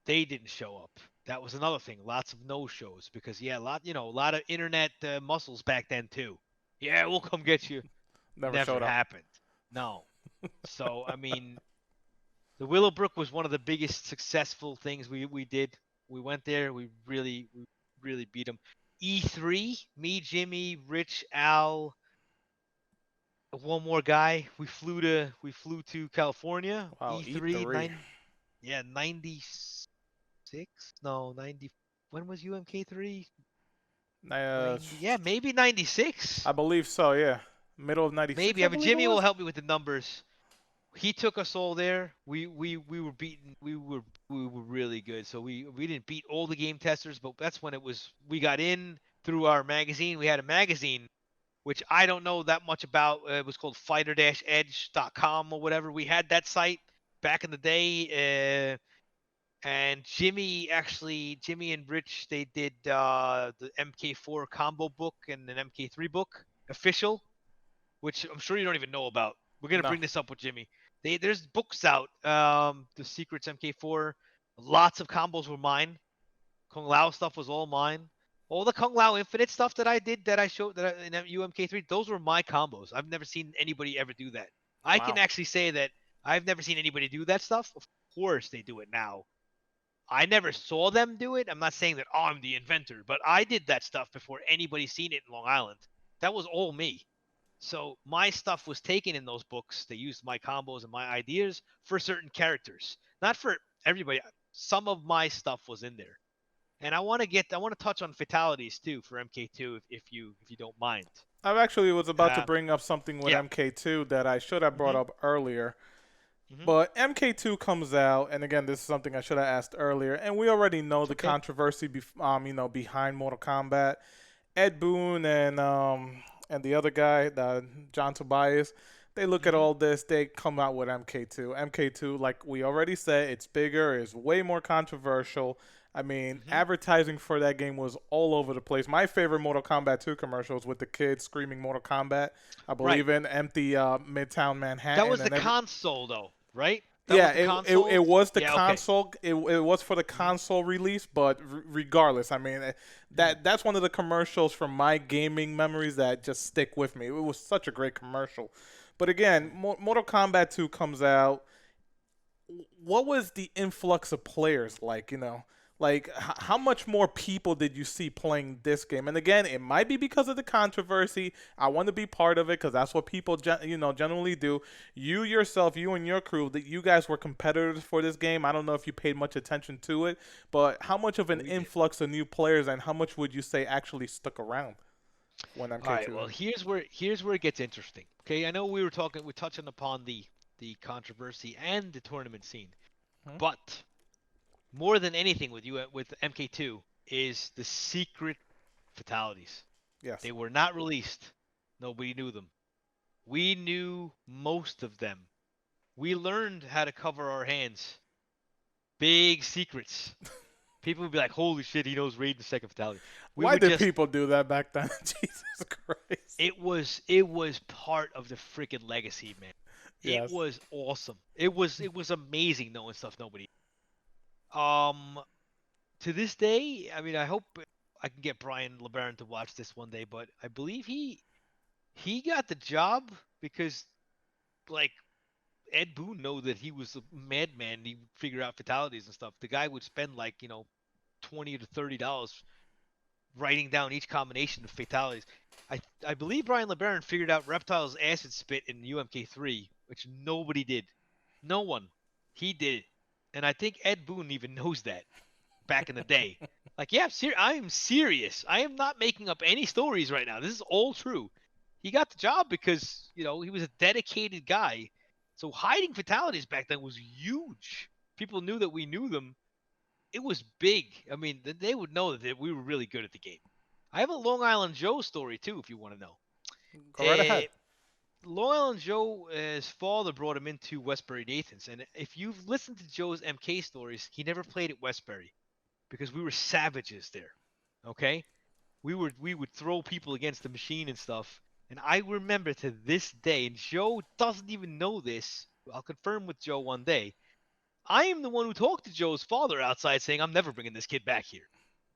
They didn't show up. That was another thing. Lots of no shows because yeah, a lot of internet muscles back then too. Yeah, we'll come get you. Never Never showed up. happened. No. So I mean, the Willowbrook was one of the biggest successful things we did. We went there. We really beat them. E3, me, Jimmy, Rich, Al, one more guy. We flew to California. Wow, E3 E3. Yeah, 96? No, 90. When was UMK3? Uh, 90. Yeah, maybe 96. I believe so. Yeah, middle of '96, Maybe. I I mean, believe it Jimmy will was. help me with the numbers. He took us all there. We were beaten. We were really good. So we didn't beat all the game testers, but that's when it was. We got in through our magazine. We had a magazine which I don't know that much about. It was called fighter-edge.com or whatever. We had that site back in the day. And Jimmy and Rich, they did the MK4 combo book and an MK3 book, official, which I'm sure you don't even know about. We're going to No. bring this up with Jimmy. There's books out. The Secrets MK4. Lots of combos were mine. Kung Lao stuff was all mine. All the Kung Lao Infinite stuff that I did, that I showed in UMK3, those were my combos. I've never seen anybody ever do that. I can Wow. actually say that I've never seen anybody do that stuff. Of course they do it now. I never saw them do it. I'm not saying that, oh, I'm the inventor, but I did that stuff before anybody seen it in Long Island. That was all me. So my stuff was taken in those books. They used my combos and my ideas for certain characters, not for everybody. Some of my stuff was in there. And I want to touch on fatalities too for MK2 if you don't mind. I actually was about to Uh, bring up something with yeah. MK2 that I should have brought Mhm. up earlier. Mhm. But MK2 comes out, and again, this is something I should have asked earlier, and we already know It's the okay. controversy, behind Mortal Kombat. Ed Boon and the other guy, John Tobias, they look at Mhm. all this, they come out with MK2. MK2, like we already said, it's bigger, it's way more controversial. I mean, Mhm. advertising for that game was all over the place. My favorite Mortal Kombat 2 commercials with the kids screaming Mortal Kombat, I Right. believe in empty Midtown That Manhattan was the and every. console though, right? That Yeah, was the it console. was the Yeah. Okay. console. It was for the Mhm. console release, but regardless, I mean Mhm. that's one of the commercials from my gaming memories that just stick with me. It was such a great commercial. But again, Mhm. Mortal Kombat 2 comes out. What was the influx of players like? Like how much more people did you see playing this game? And again, it might be because of the controversy. I want to be part of it because that's what people generally do. You yourself, you and your crew, that you guys were competitors for this game. I don't know if you paid much attention to it, but how much of an We did. influx of new players and how much would you say actually stuck around when All right. MK2? Well, here's where it gets interesting. Okay. I know we're touching upon the controversy and the tournament scene, Hmm? but more than anything with MK2 is the secret fatalities. Yes. They were not released. Nobody knew them. We knew most of them. We learned how to cover our hands. Big secrets. People would be like, "Holy shit, he knows Raiden's second fatality." We Why would did just people do that back then? Jesus Christ. it was part of the freaking legacy, man. It Yes. was awesome. It was amazing knowing stuff nobody. Um, to this day, I mean, I hope I can get Brian LeBaron to watch this one day, but I believe he got the job because like Ed Boon know that he was a madman. He would figure out fatalities and stuff. The guy would spend like $20 to $30 writing down each combination of fatalities. I believe Brian LeBaron figured out Reptile's acid spit in UMK3, which nobody did. No one. He did it, and I think Ed Boon even knows that back in the day. Like, yeah, I am serious. I am not making up any stories right now. This is all true. He got the job because, he was a dedicated guy. So hiding fatalities back then was huge. People knew that we knew them. It was big. I mean, they would know that we were really good at the game. I have a Long Island Joe story too, if you want to know. Go right Uh, ahead. Long Island Joe, his father brought him into Westbury Nathan's, and if you've listened to Joe's MK stories, he never played at Westbury because we were savages there. Okay, we would throw people against the machine and stuff. And I remember to this day, and Joe doesn't even know this. I'll confirm with Joe one day. I am the one who talked to Joe's father outside saying, I'm never bringing this kid back here.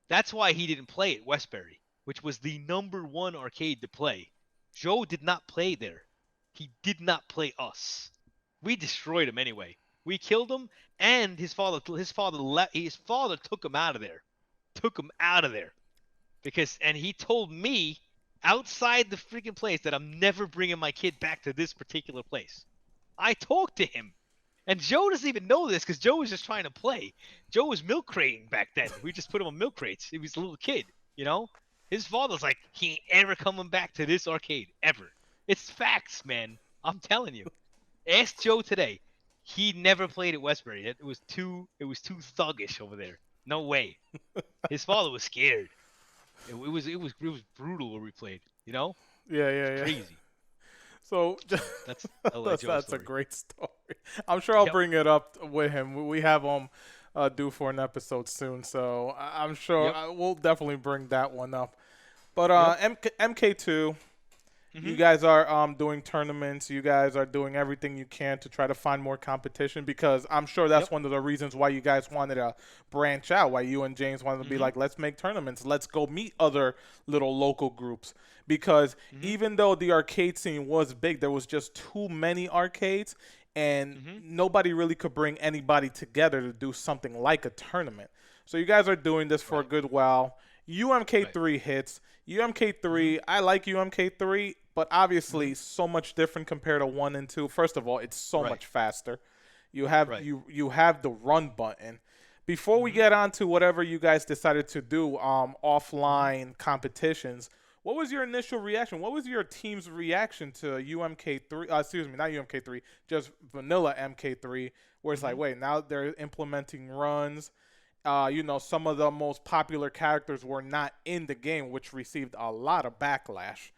That's why he didn't play at Westbury, which was the number one arcade to play. Joe did not play there. He did not play us. We destroyed him anyway. We killed him, and his father took him out of there. Took him out of there and he told me outside the freaking place that I'm never bringing my kid back to this particular place. I talked to him. And Joe doesn't even know this because Joe was just trying to play. Joe was milk crating back then. We just put him on milk crates. He was a little kid, you know? His father's like, he ain't ever coming back to this arcade, ever. It's facts, man. I'm telling you. Ask Joe today. He never played at Westbury. It was too thuggish over there. No way. His father was scared. It was brutal where we played, you know? Yeah, It's yeah, yeah. crazy. So That's LA Joe that's a story. great story. I'm sure I'll Yep. bring it up with him. We have him due for an episode soon, so I'm sure Yep. we'll definitely bring that one up. But Yep. MK2, you Mhm. guys are doing tournaments. You guys are doing everything you can to try to find more competition because I'm sure that's Yep. one of the reasons why you guys wanted to branch out. Why you and James wanted to be Mhm. like, let's make tournaments. Let's go meet other little local groups. Because Mhm. even though the arcade scene was big, there was just too many arcades, and Mhm. nobody really could bring anybody together to do something like a tournament. So you guys are doing this for a Right. good while. Right. UMK3 hits. Mhm. UMK3, I like UMK3, but obviously Mhm. so much different compared to 1 and 2. First of all, it's so Right. much faster. You have Right. you have the run button. Before we Mhm. get on to whatever you guys decided to do Mhm. offline competitions, what was your initial reaction? What was your team's reaction to UMK3? Excuse me, not UMK3, just vanilla MK3, where it's like, Mhm. wait, now they're implementing runs. Some of the most popular characters were not in the game, which received a lot of backlash.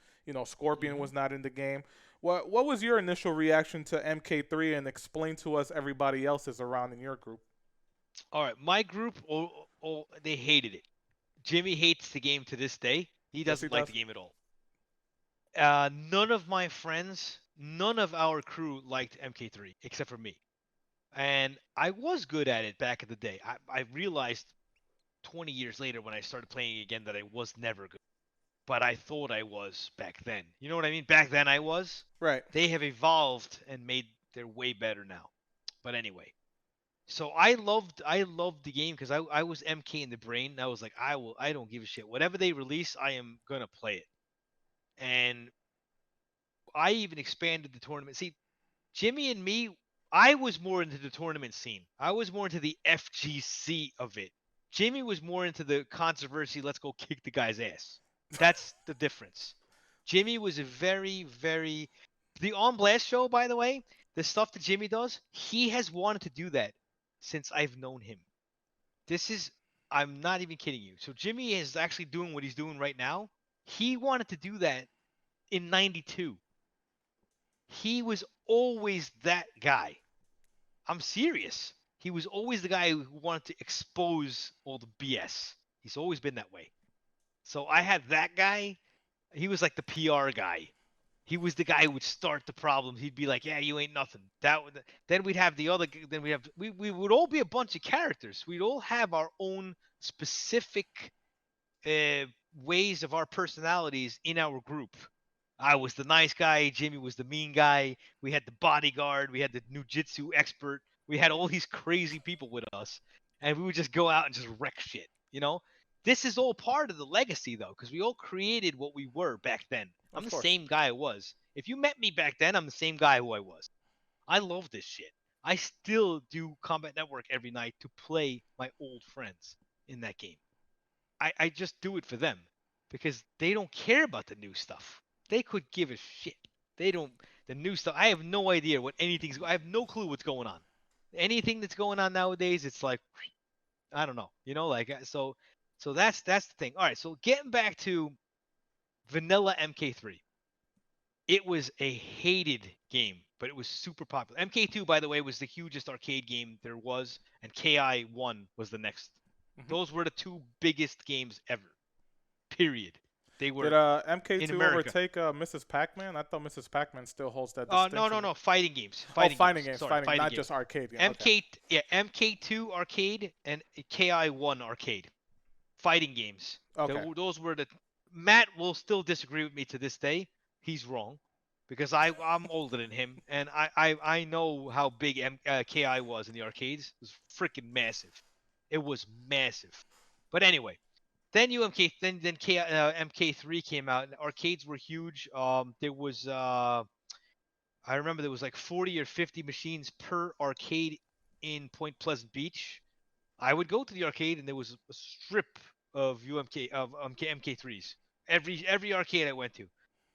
Scorpion Mhm. was not in the game. What was your initial reaction to MK3, and explain to us everybody else's around in your group? All right. My group, they hated it. Jimmy hates the game to this day. He Yes, he doesn't like the does. game at all. None of my friends, none of our crew liked MK3 except for me. And I was good at it back in the day. I realized 20 years later when I started playing again that I was never good. But I thought I was back then. You know what I mean? Back then I was. Right. They have evolved and made they're way better now. But anyway, so I loved the game because I was MK in the brain. And I was like I don't give a shit. Whatever they release, I am gonna play it. And I even expanded the tournament. See, Jimmy and me, I was more into the tournament scene. I was more into the FGC of it. Jimmy was more into the controversy. Let's go kick the guy's ass. That's the difference. Jimmy was a very, very. The On Blast show, by the way, the stuff that Jimmy does, he has wanted to do that since I've known him. This is. I'm not even kidding you. So Jimmy is actually doing what he's doing right now. He wanted to do that in '92. He was always that guy. I'm serious. He was always the guy who wanted to expose all the BS. He's always been that way. So I had that guy. He was like the PR guy. He was the guy who would start the problems. He'd be like, "Yeah, you ain't nothing." Then we'd have the other. Then we would all be a bunch of characters. We'd all have our own specific uh, ways of our personalities in our group. I was the nice guy. Jimmy was the mean guy. We had the bodyguard. We had the jujitsu expert. We had all these crazy people with us, and we would just go out and just wreck shit. You know, this is all part of the legacy, though, because we all created what we were back then. I'm Of the course. same guy I was. If you met me back then, I'm the same guy who I was. I love this shit. I still do Combat Network every night to play my old friends in that game. I just do it for them because they don't care about the new stuff. They could give a shit. They don't the new stuff. I have no idea what anything's. I have no clue what's going on. Anything that's going on nowadays, it's like I don't know. You know, like so that's the thing. All right, so getting back to vanilla MK3. It was a hated game, but it was super popular. MK2, by the way, was the hugest arcade game there was, and KI1 was the next. Hmm. Those were the two biggest games ever. Period. They Did were in MK2 America. overtake Mrs. Pac-Man? I thought Mrs. Pac-Man still holds that No, no, distinction. no. Fighting games. Oh, Fighting fighting games. games, Sorry, fighting, fighting not just games. arcade game. Okay. MK2 arcade and KI1 arcade. Fighting games. Okay. Those were the. Matt will still disagree with me to this day. He's wrong, because I'm older than him, and I know how big KI was in the arcades. It was freaking massive. It was massive. But anyway, then UMK then MK3 came out, and arcades were huge. There was I remember there was like 40 or 50 machines per arcade in Point Pleasant Beach. I would go to the arcade and there was a strip of MK3s. Every arcade I went to.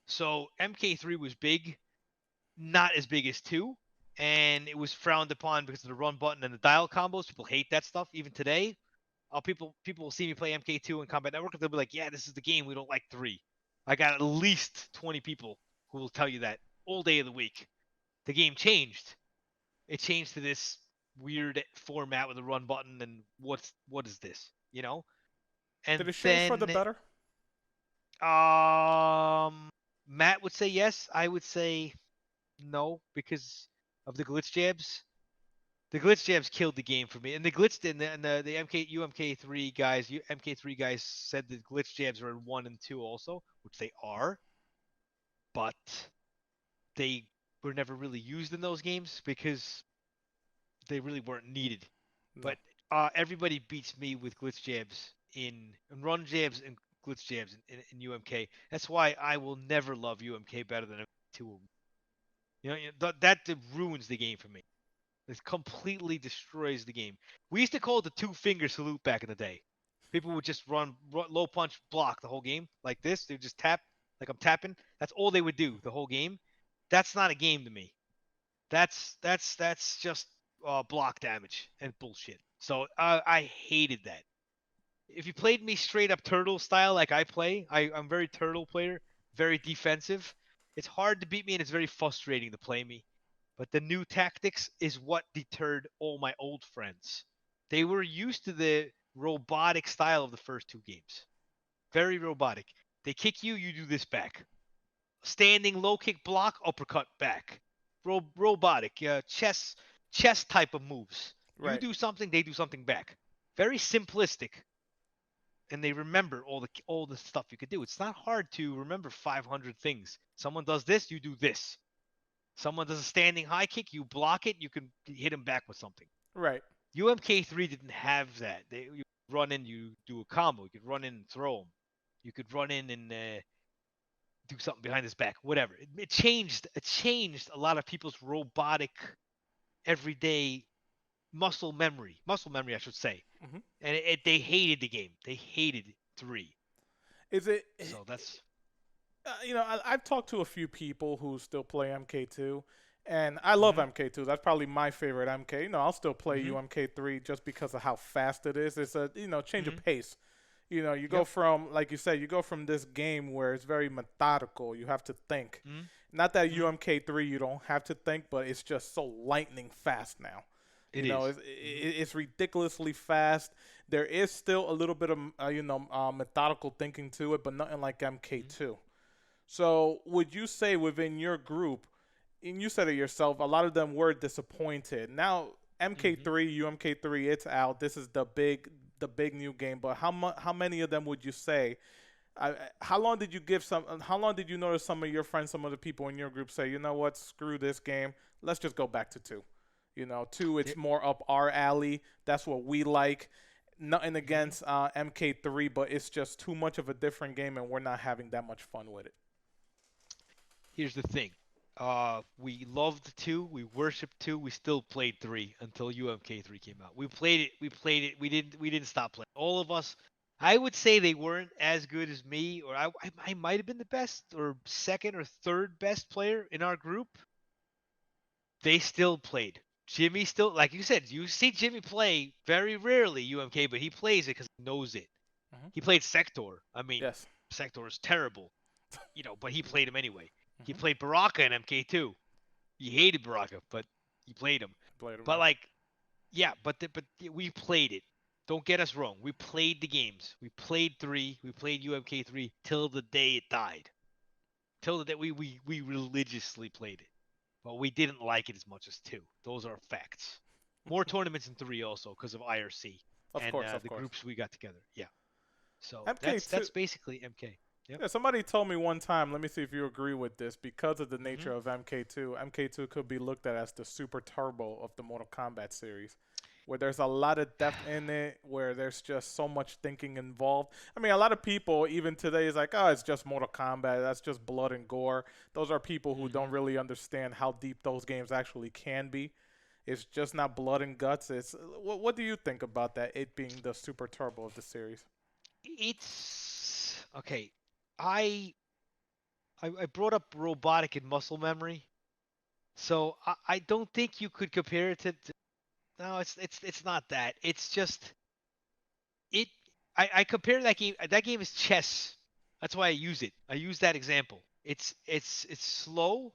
So MK3 was big, not as big as 2, and it was frowned upon because of the run button and the dial combos. People hate that stuff even today. People will see me play MK2 in Combat Network and they'll be like, "Yeah, this is the game. We don't like 3." I got at least 20 people who will tell you that all day of the week. The game changed. It changed to this weird format with a run button and what is this? You know? Did And it change for the then better? Matt would say yes. I would say no because of the glitch jabs. The glitch jabs killed the game for me. And the glitch and the MK3 guys, MK3 guys said the glitch jabs are in 1 and 2 also, which they are. But they were never really used in those games because they really weren't needed. No. But everybody beats me with glitch jabs in run jabs and glitch jabs in UMK. That's why I will never love UMK better than 2. That ruins the game for me. It completely destroys the game. We used to call it the 2-finger salute back in the day. People would just run low punch block the whole game like this. They would just tap like I'm tapping. That's all they would do the whole game. That's not a game to me. That's just block damage and bullshit. So I hated that. If you played me straight up turtle style like I play, I'm very turtle player, very defensive. It's hard to beat me and it's very frustrating to play me. But the new tactics is what deterred all my old friends. They were used to the robotic style of the first 2 games. Very robotic. They kick you, you do this back. Standing low kick block, uppercut back. Robotic, chess type of moves. You Right. do something, they do something back. Very simplistic. And they remember all the stuff you could do. It's not hard to remember 500 things. Someone does this, you do this. Someone does a standing high kick, you block it, you can hit him back with something. Right. UMK3 didn't have that. You run in, you do a combo. You could run in and throw him. You could run in and do something behind his back. Whatever. It changed. It changed a lot of people's robotic, everyday muscle memory. Muscle memory, I should say. Mm-hmm. And they hated the game. They hated 3. Is it? So that's. I've talked to a few people who still play MK2, and I love MK2. That's probably my favorite MK. I'll still play UMK3 just because of how fast it is. It's a change of pace. You go from, like you said, you go from this game where it's very methodical. You have to think. Not that UMK3 you don't have to think, but it's just so lightning fast now. It is. It's ridiculously fast. There is still a little bit of methodical thinking to it, but nothing like MK2. So would you say within your group, and you said it yourself, a lot of them were disappointed. Now MK3, UMK3, it's out. This is the big new game. But how many of them would you say? How long did you notice some of your friends, some of the people in your group say, you know what, screw this game, let's just go back to 2. 2, it's more up our alley. That's what we like. Nothing against MK3, but it's just too much of a different game, and we're not having that much fun with it. Here's the thing. We loved 2. We worshipped 2. We still played 3 until UMK3 came out. We played it. We didn't stop playing. All of us. I would say they weren't as good as me, or I might have been the best or second or third best player in our group. They still played. Jimmy still, like you said, you see Jimmy play very rarely UMK, but he plays it because he knows it. He played Sector. I mean, yes. Sector is terrible, but he played him anyway. He played Baraka in MK2. He hated Baraka, but he played him. But we played it. Don't get us wrong. We played the games. We played 3. We played UMK3 till the day it died. Till the day we religiously played it. But we didn't like it as much as 2. Those are facts. More tournaments in 3 also because of IRC and the groups we got together. Yeah. So that's basically MK. Yep. Yeah, somebody told me one time, let me see if you agree with this, because of the nature of MK2 could be looked at as the super turbo of the Mortal Kombat series. where there's a lot of depth in it, where there's just so much thinking involved. I mean, a lot of people, even today, is like, oh, it's just Mortal Kombat. That's just blood and gore. Those are people who don't Mhm. really understand how deep those games actually can be. It's just not blood and guts. It's what do you think about that? It being the super turbo of the series. It's okay. I I brought up robotic and muscle memory, so I don't think you could compare it to. No, it's not that. It's just it. I compare that game. That game is chess. That's why I use it. I use that example. It's slow.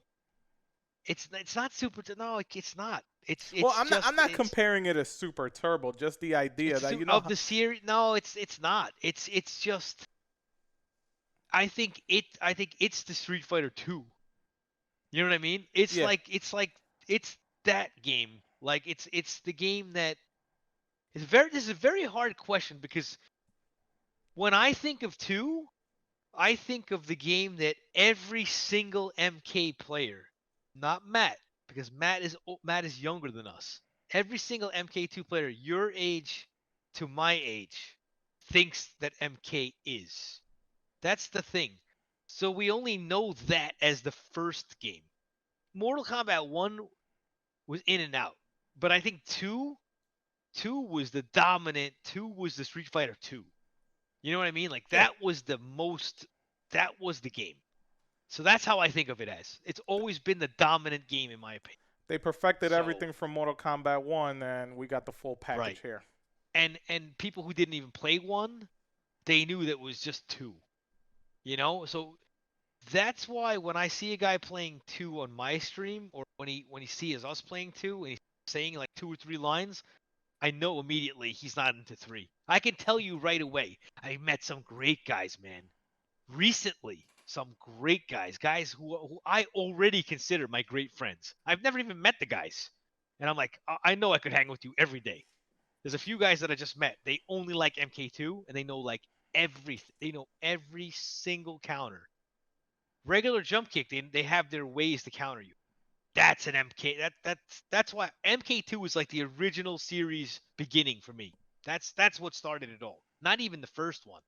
It's not super. No, it's not. Well, It's I'm just not comparing it as super turbo. Just the idea that of the series. No, it's not. It's just. I think it's the Street Fighter 2. You know what I mean? yeah. It's that game. Like it's the game that is very. This is a very hard question because when I think of 2, I think of the game that every single MK player, not Matt, because Matt is younger than us. Every single MK2 player, your age to my age, thinks that MK is. That's the thing. So we only know that as the first game. Mortal Kombat 1 was in and out. But I think 2 was the dominant, 2 was the Street Fighter 2. You know what I mean? Like Yeah. that was the game. So that's how I think of it as. It's always been the dominant game in my opinion. They perfected So, everything from Mortal Kombat 1, and we got the full package right. here. And people who didn't even play 1, they knew that it was just 2. You know? So that's why when I see a guy playing 2 on my stream, or when he sees us playing 2 and he's saying like 2 or 3 lines, I know immediately he's not into 3. I can tell you right away. I met some great guys, man. Recently, some great guys who I already consider my great friends. I've never even met the guys, and I'm like, I know I could hang with you every day. There's a few guys that I just met. They only like MK2, and they know like everything. They know every single counter. Regular jump kick, they have their ways to counter you. That's an MK. That's why MK2 was like the original series beginning for me. That's what started it all. Not even the first one.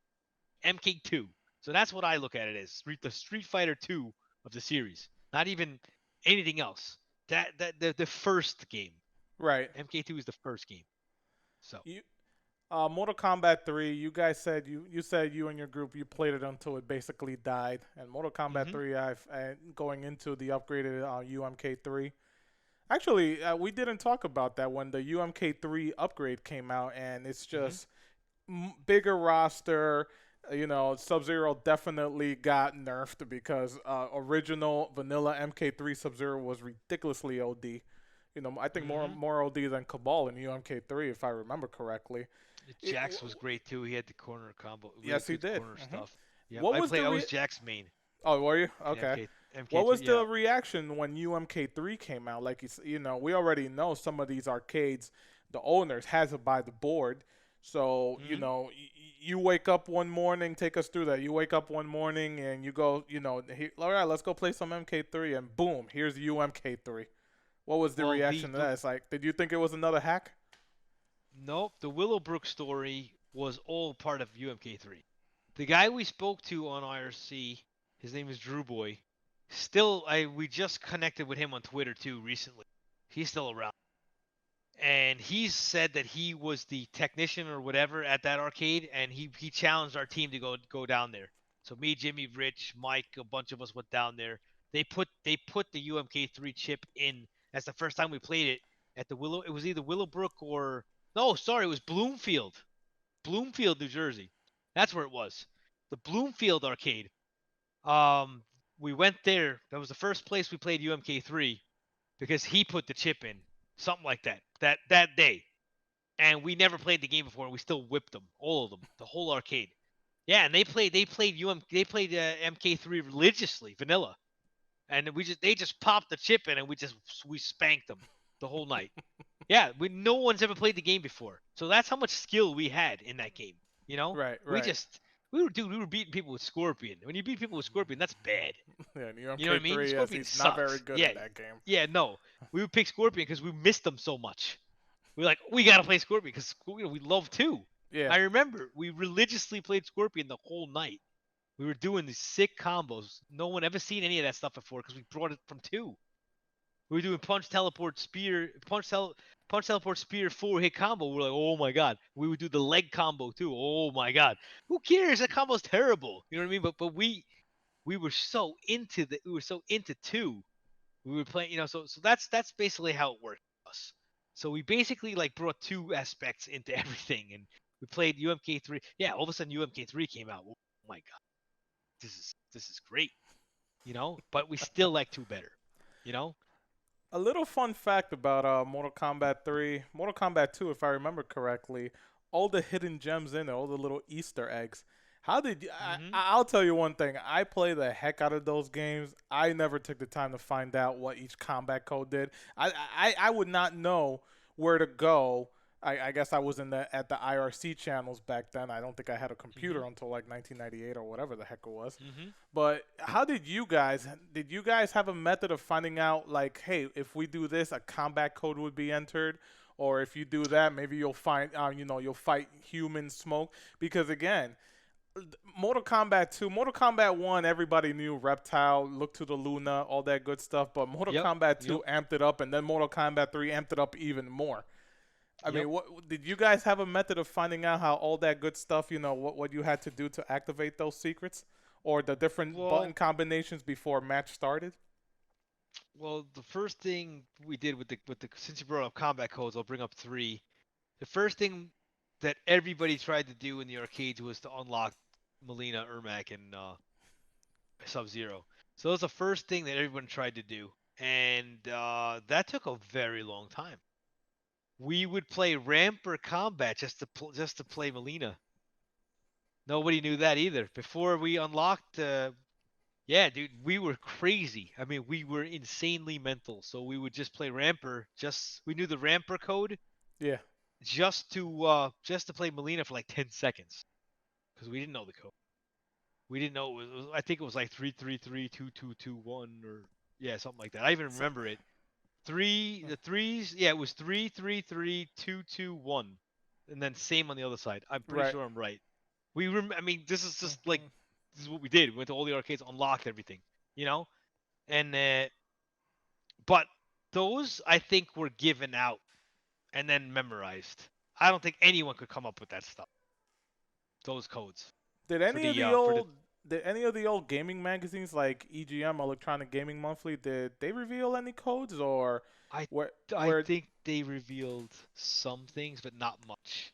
MK2. So that's what I look at it as the Street Fighter 2 of the series. Not even anything else. The first game. Right. MK2 is the first game. So. You, Mortal Kombat 3. You guys said you said you and your group you played it until it basically died. And Mortal Kombat Mhm. 3, going into the upgraded UMK3. Actually, we didn't talk about that when the UMK3 upgrade came out, and it's Mhm. just bigger roster. Sub-Zero definitely got nerfed because original vanilla MK3 Sub-Zero was ridiculously OD. I think Mhm. more OD than Cabal in UMK3 if I remember correctly. Jax was great too. He had the corner combo, really Yes, he good did. corner stuff. Yep. What was the I was Jax main Oh, were you? in Okay. What MK2. was the Yeah. reaction when UMK3 came out? Like we already know some of these arcades, the owners has it by the board. So Mhm. you wake up one morning. Take us through that. You wake up one morning and you go, all right, let's go play some MK3, and boom, here's UMK3. What was the Well, reaction to that? It's like, did you think it was another hack? nope, the Willowbrook story was all part of UMK3. The guy we spoke to on IRC, his name is Drew Boy. Still, we just connected with him on Twitter too recently. He's still around, and he said that he was the technician or whatever at that arcade, and he challenged our team to go down there. So me, Jimmy, Rich, Mike, a bunch of us went down there. They put the UMK3 chip in. That's the first time we played it at the Willow. It was either Willowbrook or no, sorry, it was Bloomfield, New Jersey. That's where it was. The Bloomfield arcade. Um, we went there. That was the first place we played UMK3 because he put the chip in, something like that. That day, and we never played the game before, and we still whipped them, all of them, the whole arcade. Yeah, and they played MK3 religiously, vanilla, and they just popped the chip in, and we spanked them the whole night. Yeah, no one's ever played the game before, so that's how much skill we had in that game. You know, Right, we right. just we were beating people with Scorpion. When you beat people with Scorpion, that's bad. Yeah, and You know what I mean? UMK3, yes, Scorpion he's not very sucks. good Yeah, in that game. yeah, no, we would pick Scorpion because we missed them so much. we're like, we gotta play Scorpion because we love 2. Yeah. I remember we religiously played Scorpion the whole night. We were doing these sick combos. No one ever seen any of that stuff before because we brought it from 2. We were doing punch, teleport, spear, punch, teleport, spear, 4-hit combo. We're like, oh my god. We would do the leg combo too. Oh my god. Who cares? That combo's terrible. You know what I mean? But we were so into 2. We were playing, so that's basically how it worked for us. So we basically like brought 2 aspects into everything, and we played UMK3. Yeah, all of a sudden UMK3 came out. Oh my god, this is great, But we still like 2 better, you know. A little fun fact about Mortal Kombat 3, Mortal Kombat 2, if I remember correctly, all the hidden gems in there, all the little Easter eggs. How did you? Mm-hmm. I'll tell you one thing. I play the heck out of those games. I never took the time to find out what each combat code did. I would not know where to go. I guess I was at the IRC channels back then. I don't think I had a computer until like 1998 or whatever the heck it was. Mm-hmm. But how did you guys have a method of finding out, like, hey, if we do this, a combat code would be entered, or if you do that, maybe you'll find you'll fight human smoke? Because again, Mortal Kombat 2, Mortal Kombat 1, everybody knew Reptile, Look to the Luna, all that good stuff, but Mortal Kombat 2 amped it up, and then Mortal Kombat 3 amped it up even more. I mean, what did you guys have a method of finding out how all that good stuff, what you had to do to activate those secrets, or the different button combinations before match started? Well, the first thing we did with the since you brought up combat codes, I'll bring up 3. The first thing that everybody tried to do in the arcades was to unlock Melina, Ermac, and Sub-Zero. So that was the first thing that everyone tried to do, and that took a very long time. We would play ramp or combat just to play Melina. Nobody knew that either. Before we unlocked, yeah, dude, we were crazy. I mean, we were insanely mental. So we would just play ramper. We knew the ramper code. Yeah. Just to play Melina for like 10 seconds, because we didn't know the code. We didn't know it was. I think it was like 3332221 or yeah, something like that. I even remember it. The threes, yeah, it was 3332221, and then same on the other side. I'm pretty sure I'm right. I mean, this is just like this is what we did. We went to all the arcades, unlocked everything, and but those I think were given out and then memorized. I don't think anyone could come up with that stuff. Those codes. Did any of the old gaming magazines like EGM, Electronic Gaming Monthly, did they reveal any codes, or I think they revealed some things, but not much.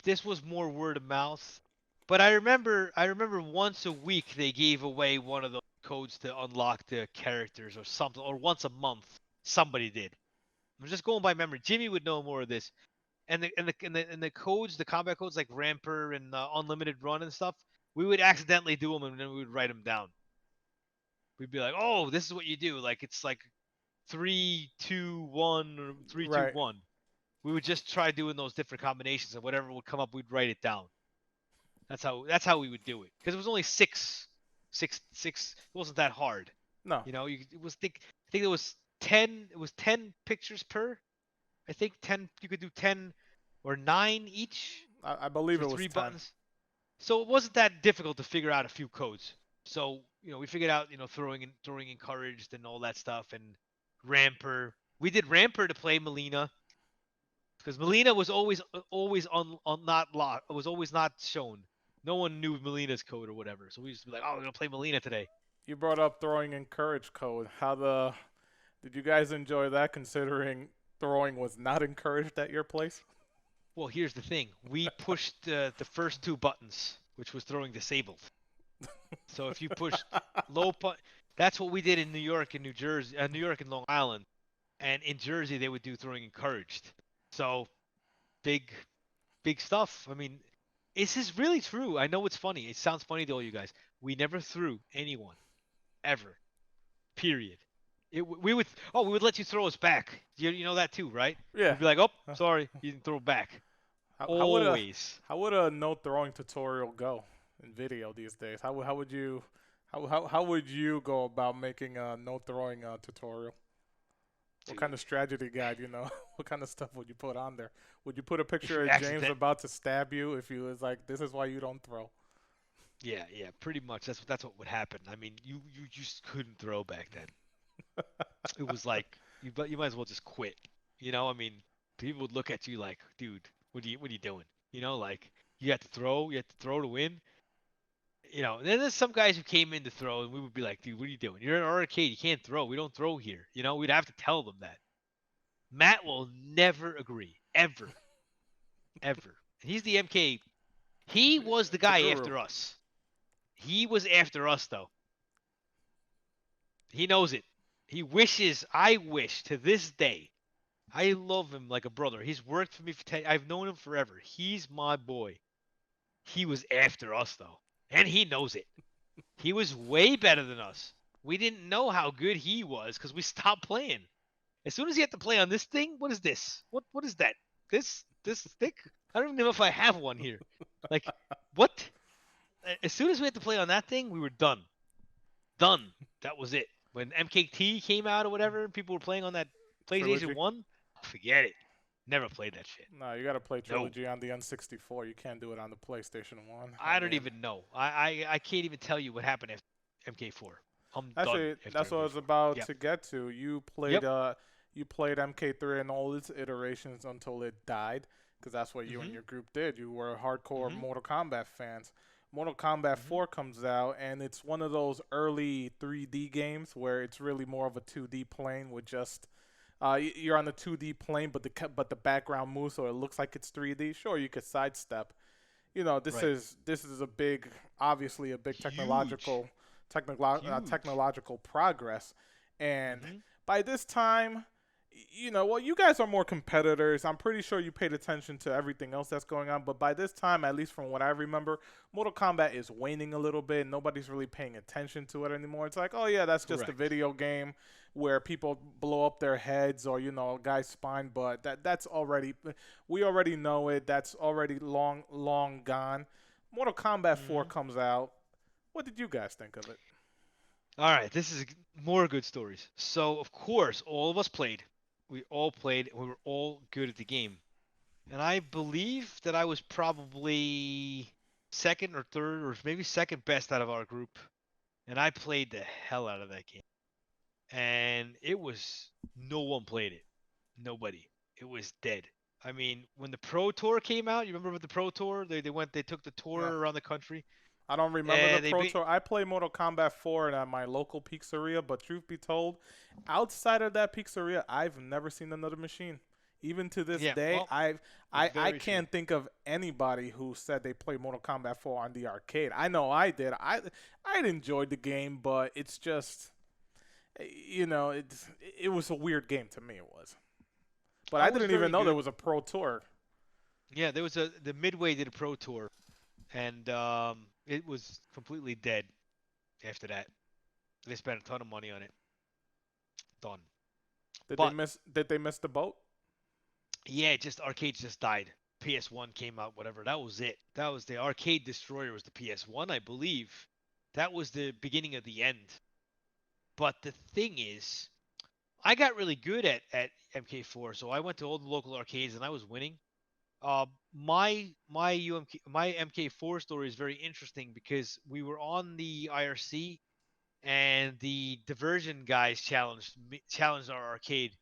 This was more word of mouth. But I remember once a week they gave away one of those codes to unlock the characters or something, or once a month somebody did. I'm just going by memory. Jimmy would know more of this. And the codes, the combat codes like Ramper and Unlimited Run and stuff, we would accidentally do them and then we would write them down. We'd be like, oh, this is what you do. Like it's like 3, 2, 1 or 3, 2, 1. We would just try doing those different combinations and whatever would come up, we'd write it down. That's how we would do it. Because it was only 6. It wasn't that hard. No. I think there was 10. It was 10 pictures per. I think 10. You could do 10 or 9 each. I believe it was 3 10. buttons. So it wasn't that difficult to figure out a few codes. So we figured out throwing encouraged and all that stuff, and Ramper. We did Ramper to play Melina because Melina was always not locked. It was always not shown. No one knew Melina's code or whatever. So we used to be like, oh, we're gonna play Melina today. You brought up throwing encouraged code. Did you guys enjoy that, considering throwing was not encouraged at your place? Well, here's the thing. We pushed the first 2 buttons, which was throwing disabled. So if you push low that's what we did in New York and New Jersey, New York and Long Island, and in Jersey they would do throwing encouraged. So big stuff. I mean, this is really true. I know it's funny. It sounds funny to all you guys. We never threw anyone, ever. Period. We would let you throw us back. You know that too, right? Yeah. We'd be like, oh, sorry, you didn't throw back. Always. How would a no throwing tutorial go in video these days? How would you go about making a no throwing tutorial? What Dude, kind of strategy guide, what kind of stuff would you put on there? Would you put a if picture you of James accident, about to stab you if he was like, this is why you don't throw? yeah, pretty much. That's what would happen. I mean, you just couldn't throw back then. It was like you might as well just quit. I mean, people would look at you like, dude, what are you doing? Like you have to throw to win. Then there's some guys who came in to throw, and we would be like, dude, what are you doing? You're in an arcade, you can't throw. We don't throw here. We'd have to tell them that. Matt will never agree, ever, ever. And he's the MK. He was the The guy guru. after us. He was after us though. He knows it. I wish to this day. I love him like a brother. He's worked for me for 10. I've known him forever. He's my boy. He was after us though. And he knows it. He was way better than us. We didn't know how good he was because we stopped playing. As soon as you have to play on this thing, what is this? What is that? This stick? I don't even know if I have one here. Like, what? As soon as we had to play on that thing, we were done. Done. That was it. When MKT came out or whatever, and people were playing on that PlayStation Trilogy? 1, forget it. Never played that shit. No, you got to play No. Trilogy on the N64. You can't do it on the PlayStation 1. I don't even know. I can't even tell you what happened after MK4. I'm Actually, done. that's After what I was MK4. about Yep. to get to. You Yep. played MK3 and all its iterations until it died, because that's what you and Mhm. your group did. You were hardcore Mhm. Mortal Kombat fans. Mortal Kombat Mhm. 4 comes out, and it's one of those early 3D games where it's really more of a 2D plane with just you're on the 2D plane, but the background moves so it looks like it's 3D. Sure, you could sidestep. This Right. is obviously a big Huge. Huge. technological progress, and Mhm. by this time, well, you guys are more competitors. I'm pretty sure you paid attention to everything else that's going on, but by this time, at least from what I remember, Mortal Kombat is waning a little bit. Nobody's really paying attention to it anymore. It's like, oh yeah, that's just a Correct. video game where people blow up their heads or a guy's spine, but that's already we already know it. That's already long gone. Mortal Kombat 4 Mhm. comes out. What did you guys think of it? All right, this is more good stories. So, of course, all of us played. We all played. We were all good at the game. And I believe that I was probably second or third or maybe second best out of our group. And I played the hell out of that game. And no one played it. Nobody. It was dead. I mean, when the Pro Tour came out, you remember with the Pro Tour? They took the tour Yeah. around the country. I don't remember the And Pro Tour. I play Mortal Kombat 4 at my local pizzeria, but truth be told, outside of that pizzeria, I've never seen another machine. Even to this yeah, day, well, I very true. can't think of anybody who said they played Mortal Kombat 4 on the arcade. I know I did. I enjoyed the game, but it's just it was a weird game to me. It was, but I I was didn't even very know there good. was a Pro Tour. Yeah, there was the Midway did a Pro Tour, and it was completely dead after that. They spent a ton of money on it. Done. But Did they miss the boat? yeah, just arcades just died. PS1 came out, whatever. That was it. That was the arcade destroyer was the PS1, I believe. That was the beginning of the end. But the thing is, I got really good at MK4, so I went to all the local arcades and I was winning. My MK4 story is very interesting because we were on the IRC and the diversion guys challenged our arcade.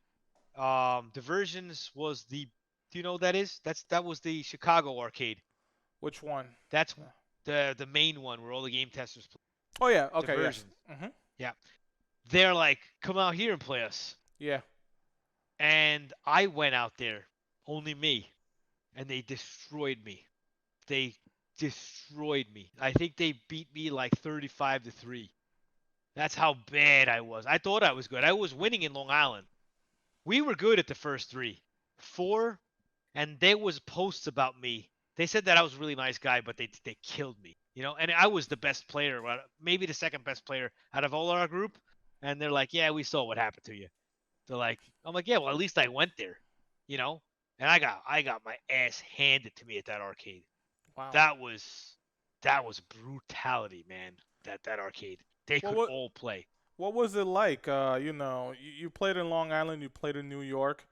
Diversions was the do you know what that is? That was the Chicago arcade. Which one? That's the main one where all the game testers play. Oh yeah. Okay. Yes. Diversions. Mhm. Yeah. They're like, come out here and play us. Yeah. And I went out there, only me, and they destroyed me. They destroyed me. I think they beat me like 35-3. That's how bad I was. I thought I was good. I was winning in Long Island. We were good at the first three. Four, and there was posts about me. They said that I was a really nice guy, but they killed me. And I was the best player, maybe the second best player out of all our group. And they're like, "Yeah, we saw what happened to you." They're like, I'm like, "Yeah, well, at least I went there, you know." And I got my ass handed to me at that arcade. Wow. That was brutality, man. That arcade. They Well, could all play. What was it like? You played in Long Island, you played in New York,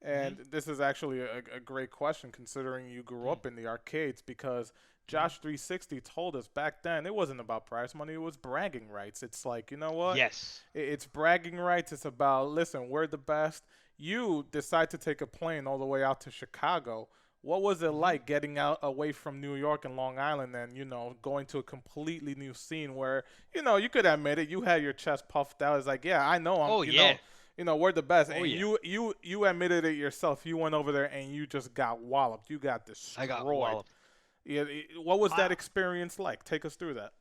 Mm-hmm. and this is actually a great question considering you grew up in the arcades because Mm-hmm. Josh 360 told us back then it wasn't about prize money, it was bragging rights. It's like, you know what? Yes. It's bragging rights. It's about, listen, we're the best. You decide to take a plane all the way out to Chicago. What was it Mm-hmm. like getting out away from New York and Long Island and, going to a completely new scene where, you could admit it, you had your chest puffed out. It's like, yeah, I know Oh yeah. we're the best. Oh And yeah. you admitted it yourself. You went over there and you just got walloped. You got I got destroyed. walloped. Yeah, what was that I, experience like? Take us through that.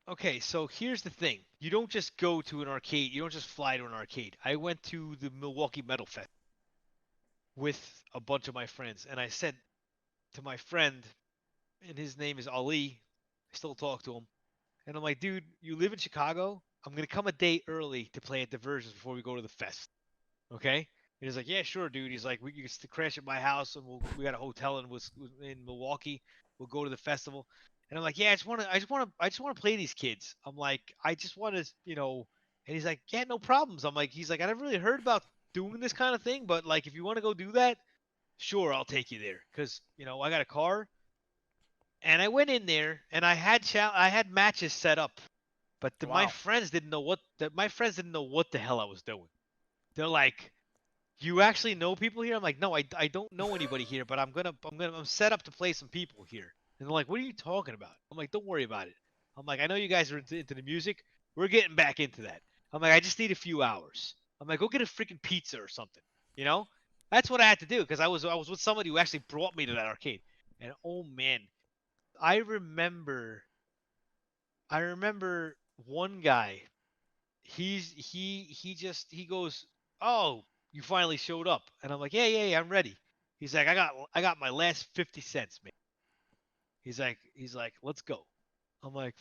okay, so here's the thing. You don't just go to an arcade. You don't just fly to an arcade. I went to the Milwaukee Metal Fest with a bunch of my friends, and I said to my friend, and his name is Ali. I still talk to him. And I'm like, dude, you live in Chicago? I'm gonna come a day early to play at Diversions before we go to the fest. Okay? And he's like, yeah, sure, dude. He's like, we can crash at my house, and we got a hotel in Milwaukee. We'll go to the festival. And I'm like, yeah, I just wanna play these kids. I'm like, I just want to, And he's like, yeah, no problems. He's like, I never really heard about doing this kind of thing, but like, if you want to go do that, sure, I'll take you there, cause I got a car. And I went in there, and I had matches set up, but Wow. my friends didn't know what the hell I was doing. They're like, "You actually know people here?" I'm like, "No, I don't know anybody here, but I'm set up to play some people here." And they're like, "What are you talking about?" I'm like, "Don't worry about it." I'm like, "I know you guys are into the music. We're getting back into that." I'm like, "I just need a few hours." I'm like, "Go get a freaking pizza or something." You know? That's what I had to do because I was with somebody who actually brought me to that arcade. And oh man, I remember I remember one guy. He goes, "Oh, you finally showed up." And I'm like, "Yeah, yeah, yeah, I'm ready." He's like, "I got my last 50 cents, man." He's like, "Let's go." I'm like,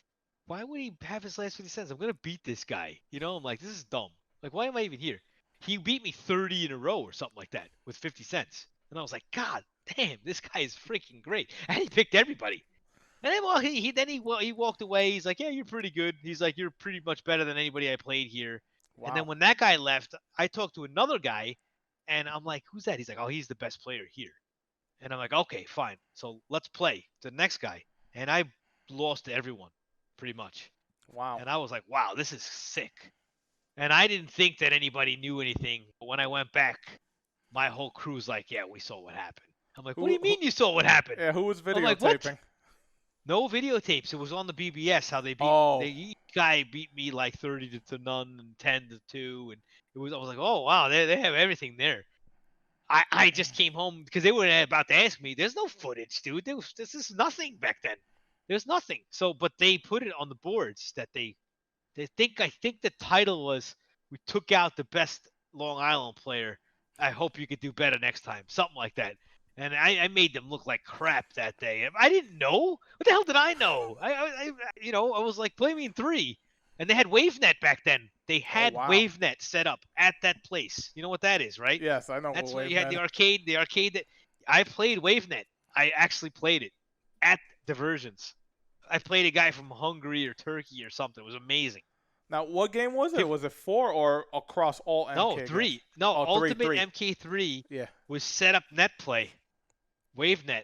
"Why would he have his last 50 cents? I'm going to beat this guy." I'm like, "This is dumb. Like, why am I even here?" He beat me 30 in a row or something like that with 50 cents. And I was like, "God damn, this guy is freaking great." And he picked everybody. And then, well, he walked away. He's like, "Yeah, you're pretty good." He's like, "You're pretty much better than anybody I played here." And then Wow. when that guy left, I talked to another guy, and I'm like, "Who's that?" He's like, "Oh, he's the best player here." And I'm like, "Okay, fine. So let's play the next guy." And I lost to everyone, pretty much. Wow. And I was like, "Wow, this is sick." And I didn't think that anybody knew anything. But when I went back, my whole crew's like, "Yeah, we saw what happened." I'm like, "What do Who, you who mean you saw what happened?" yeah, who was I'm like, "What?" videotaping? No videotapes. It was on the BBS how Oh, each guy beat me like 30 to none and 10 to 2, and I was like, "Oh wow, they have everything there." I just came home because they were about to ask me. There's no footage, dude. This is nothing back then. There's nothing. So, but they put it on the boards that I think the title was, "We took out the best Long Island player. I hope you could do better next time." Something like that. And I made them look like crap that day. I didn't know. What the hell did I know? I was like, "Play me in 3." And they had WaveNet back then. They oh had wow. WaveNet set up at that place. You know what that is, right? Yes, I know what That's what wave you had, net. the arcade that I played WaveNet. I actually played it at Diversions. I played a guy from Hungary or Turkey or something. It was amazing. Now, what game was it? Give Was it 4 or across all No, MK games? 3. No, Oh, three, Ultimate three. MK3 Yeah. was set up net play, WaveNet.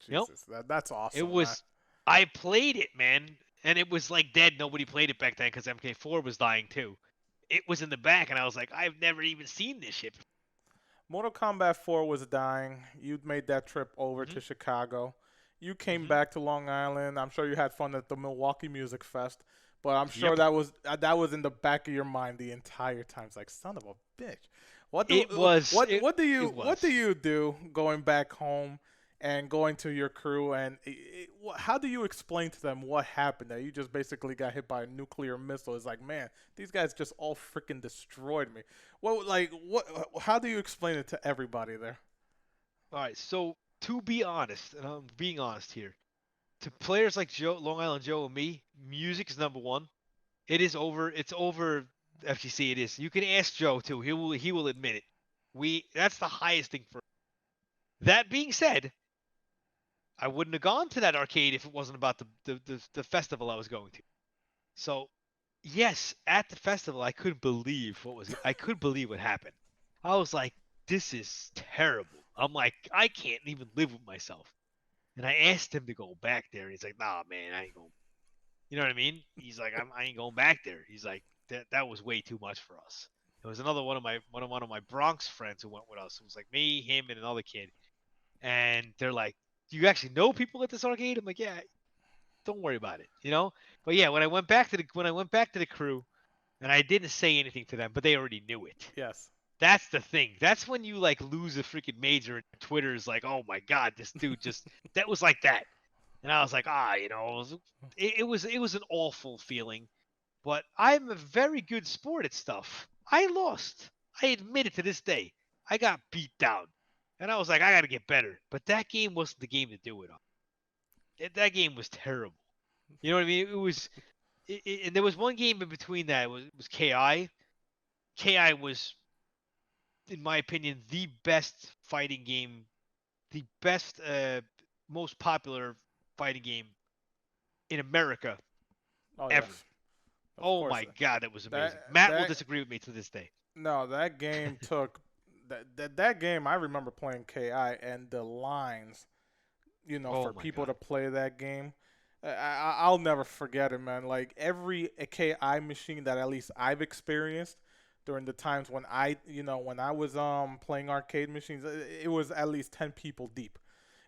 Yep. Jesus, that's It awesome, man. was I played it, man, and it was like dead. Nobody played it back then because MK4 was dying too. It was in the back, and I was like, I've never even seen this shit. Mortal Kombat 4 was dying. You'd made that trip over Mm-hmm. to Chicago. You came Mm-hmm. back to Long Island. I'm sure you had fun at the Milwaukee Music Fest, but I'm sure Yep. that was in the back of your mind the entire time. It's like, son of a bitch. What do It was. what do you It what was. do you do going back home and going to your crew and how do you explain to them what happened? That you just basically got hit by a nuclear missile. It's like, man, these guys just all freaking destroyed me. Well, like what? How do you explain it to everybody there? All right. So to be honest, and I'm being honest here, to players like Joe, Long Island Joe, and me, music is number one. It is over. It's over. FGC. It is. You can ask Joe too. He will admit it. That's the highest thing for. That being said, I wouldn't have gone to that arcade if it wasn't about the festival I was going to. So yes, at the festival, I couldn't believe what happened. I was like, this is terrible. I'm like, I can't even live with myself. And I asked him to go back there, and he's like, nah, man, I ain't going. You know what I mean? He's like, I ain't going back there. He's like, that was way too much for us. There was another one of my Bronx friends who went with us. It was like me, him, and another kid. And they're like, do you actually know people at this arcade? I'm like, yeah, don't worry about it, you know. But yeah, when I went back to the crew, and I didn't say anything to them, but they already knew it. Yes. That's the thing. That's when you like lose a freaking major, and Twitter's like, oh my god, this dude just that was like that. And I was like, it was an awful feeling. But I'm a very good sport at stuff. I lost. I admit it to this day. I got beat down. And I was like, I got to get better. But that game wasn't the game to do it on. That game was terrible. You know what I mean? And there was one game in between that. It was KI. KI was, in my opinion, the best fighting game, the best, most popular fighting game in America Oh ever. yes. Of Oh course. my god, that was amazing. That Matt will that disagree with me to this day. no, that game took that game. I remember playing KI and the lines, Oh for my people god. to play that game. I'll never forget it, man. Like every KI machine that at least I've experienced during the times when when I was playing arcade machines, it was at least 10 people deep.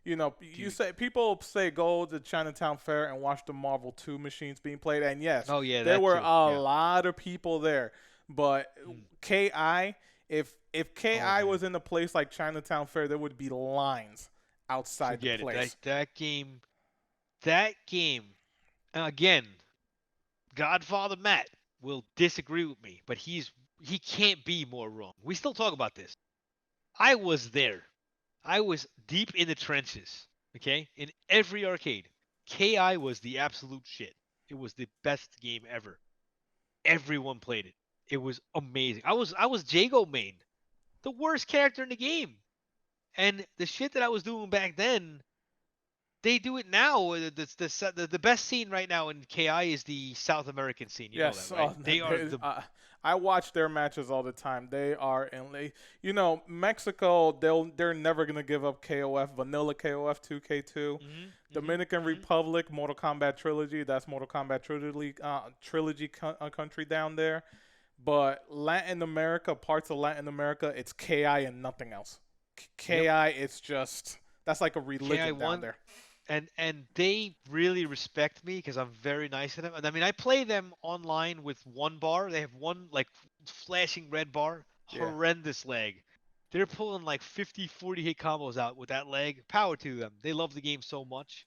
You Dude. say people say go to Chinatown Fair and watch the Marvel 2 machines being played, and yes, Oh yeah, there that were too. a Yeah. lot of people there. But Mm. KI, if Oh KI man. was in a place like Chinatown Fair, there would be lines outside the Forget it. That place. that game again, Godfather Matt will disagree with me, but he can't be more wrong. We still talk about this. I was there. I was deep in the trenches, okay? In every arcade. KI was the absolute shit. It was the best game ever. Everyone played it. It was amazing. I was Jago main, the worst character in the game. And the shit that I was doing back then, they do it now. The best scene right now in KI is the South American scene. You know that, Yes, right? They are the I watch their matches all the time. They are in, Mexico. They're never gonna give up KOF, vanilla KOF 2K2. hmm hmm Dominican hmm Republic, Mortal Kombat Trilogy. That's Mortal Kombat Trilogy country down there. But Latin America, parts of Latin America, it's KI and nothing else. Yep. KI, it's just that's like a KI religion down one, there. and they really respect me because I'm very nice to them. And I mean, I play them online with one bar. They have one like flashing red bar, Yeah. horrendous leg. They're pulling like 50, 40 hit combos out with that leg. Power to them. They love the game so much.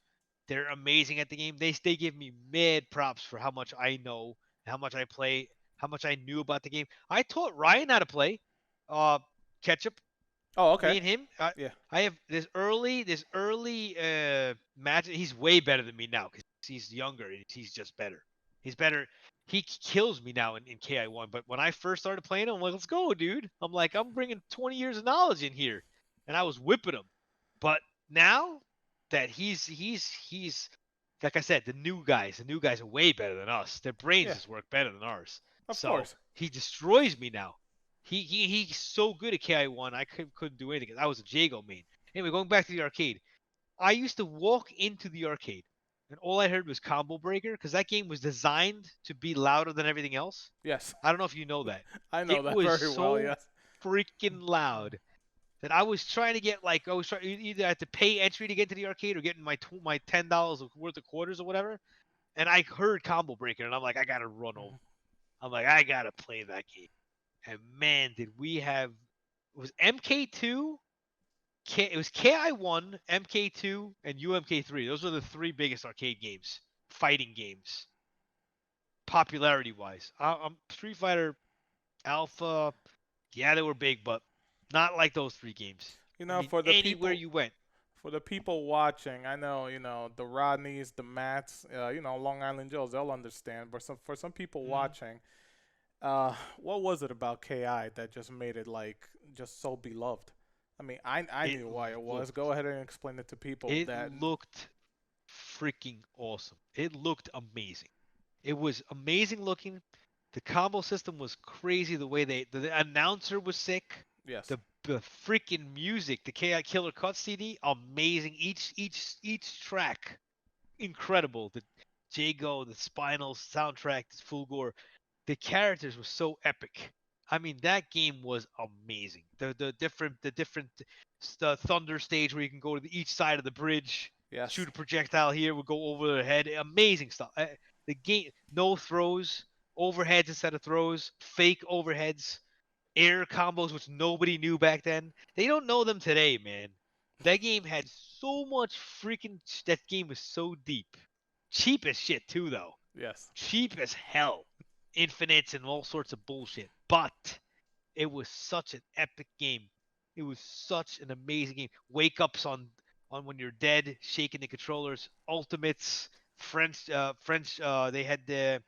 They're amazing at the game. They give me mad props for how much I know, how much I play, how much I knew about the game. I taught Ryan how to play. Uh, Ketchup, Oh, me okay. and him. Yeah. I have this early match. He's way better than me now because he's younger and he's just better. He's better. He kills me now in KI1. But when I first started playing him, I'm like, let's go, dude. I'm like, I'm bringing 20 years of knowledge in here, and I was whipping him. But now that he's like I said, the new guys are way better than us. Their brains Yeah. just work better than ours. Of So course. he destroys me now. He's so good at KI1. I couldn't do anything. I was a Jago main. Anyway, going back to the arcade, I used to walk into the arcade, and all I heard was Combo Breaker because that game was designed to be louder than everything else. Yes. I don't know if you know that. I know It that was very well. so Yes. freaking loud that I was trying to get like I was trying either I had to pay entry to get to the arcade or get my $10 worth of quarters or whatever. And I heard Combo Breaker, and I'm like, I gotta run over. I'm like, I gotta play that game. And man, did we have it was MK2, it was KI1, MK2, and UMK3. Those were the three biggest arcade games, fighting games, popularity wise. Street Fighter Alpha, yeah, they were big, but not like those three games. You I know, mean, for the anywhere people you went. for the people watching, I know, the Rodneys, the Matts, Long Island Joes, they'll understand. But for some people Mhm. watching, what was it about KI that just made it like just so beloved? I mean, I It knew why it was. Go looked, ahead and explain it to people it that. looked freaking awesome. It looked amazing. It was amazing looking. The combo system was crazy. The way the announcer was sick. Yes. The freaking music, the KI Killer Cut CD, amazing. Each track, incredible. The Jago, the Spinal soundtrack, the Fulgore, the characters were so epic. I mean, that game was amazing. The thunder stage where you can go to each side of the bridge, Yes. shoot a projectile here, would go over their head. Amazing stuff. The game, no throws, overheads instead of throws, fake overheads, air combos, which nobody knew back then. They don't know them today, man. That game had so much freaking. That game was so deep. Cheap as shit, too, though. Yes. Cheap as hell. Infinites and all sorts of bullshit. But it was such an epic game. It was such an amazing game. Wake ups on when you're dead, shaking the controllers. Ultimates, French. They had the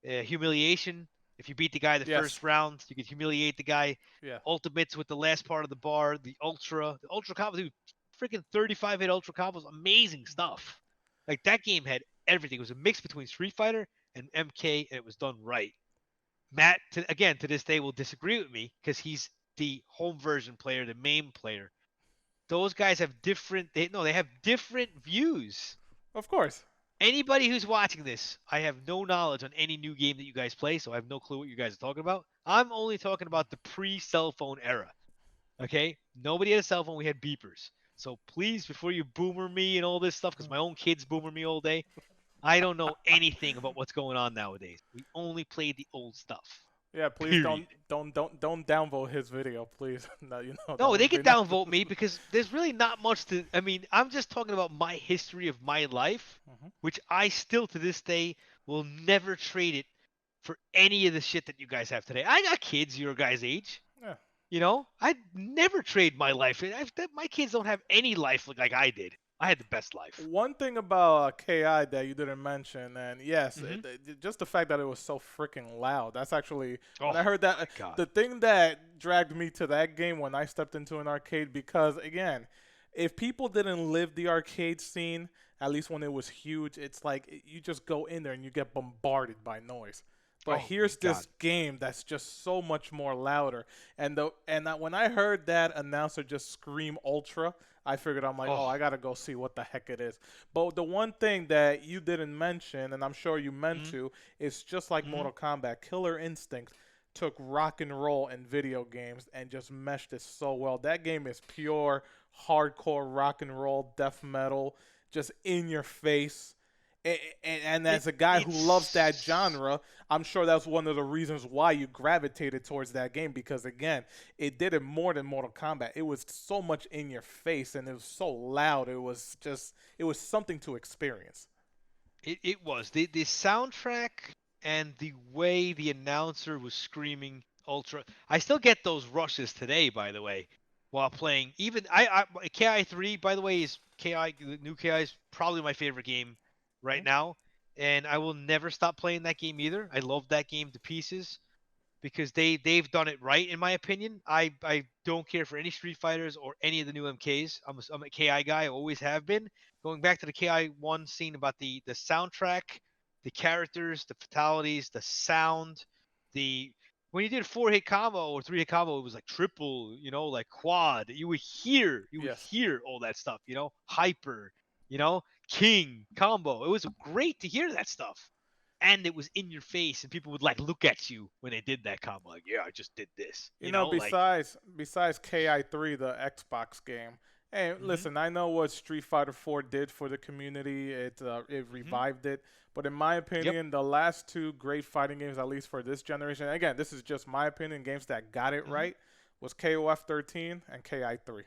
humiliation. If you beat the guy the Yes. first round, you could humiliate the guy. Yeah. Ultimates with the last part of the bar. The ultra combos. Dude, freaking 35 hit ultra combos. Amazing stuff. Like that game had everything. It was a mix between Street Fighter and MK, and it was done right. Matt, to this day, will disagree with me because he's the home version player, the main player. Those guys have different. They have different views. Of course. Anybody who's watching this, I have no knowledge on any new game that you guys play, so I have no clue what you guys are talking about. I'm only talking about the pre-cell phone era. Okay? Nobody had a cell phone. We had beepers. So please, before you boomer me and all this stuff, because my own kids boomer me all day, I don't know anything about what's going on nowadays. We only played the old stuff. Yeah, please Period. don't downvote his video, please. No, No, they would can be not- downvote me because there's really not much to. I mean, I'm just talking about my history of my life, which I still to this day will never trade it for any of the shit that you guys have today. I got kids your guys' age. Yeah. You know, I'd never trade my life. My kids don't have any life like I did. I had the best life. One thing about KI that you didn't mention, and yes, Mhm. just the fact that it was so freaking loud. That's actually when I Oh, heard that. God. The thing that dragged me to that game when I stepped into an arcade, because again, if people didn't live the arcade scene, at least when it was huge, it's like you just go in there and you get bombarded by noise. But Oh, here's my this game that's just so much more louder. And when I heard that announcer just scream Ultra, I figured I'm like, oh, I gotta go see what the heck it is. But the one thing that you didn't mention, and I'm sure you meant to, is just like Mortal Kombat, Killer Instinct took rock and roll in video games and just meshed it so well. That game is pure hardcore rock and roll, death metal, just in your face. And as a guy who loves that genre, I'm sure that's one of the reasons why you gravitated towards that game, because again, it did it more than Mortal Kombat. It was so much in your face and it was so loud. It was something to experience. It was the soundtrack and the way the announcer was screaming Ultra. I still get those rushes today, by the way, while playing. Even KI3, by the way, the new KI is probably my favorite game right now, and I will never stop playing that game either. I love that game to pieces because they've done it right, in my opinion. I don't care for any Street Fighters or any of the new MKs. I'm a KI guy. I always have been. Going back to the KI1 scene about the soundtrack, the characters, the fatalities, the sound, when you did a 4-hit combo or 3-hit combo, it was like triple, like quad. You would hear all that stuff, hyper, king combo. It was great to hear that stuff. And it was in your face, and people would like look at you when they did that combo. Like, yeah, I just did this. Besides KI3, the Xbox game. Hey, listen, I know what Street Fighter 4 did for the community. It revived it. But in my opinion, the last two great fighting games, at least for this generation, again, this is just my opinion, games that got it right, was KOF 13 and KI3.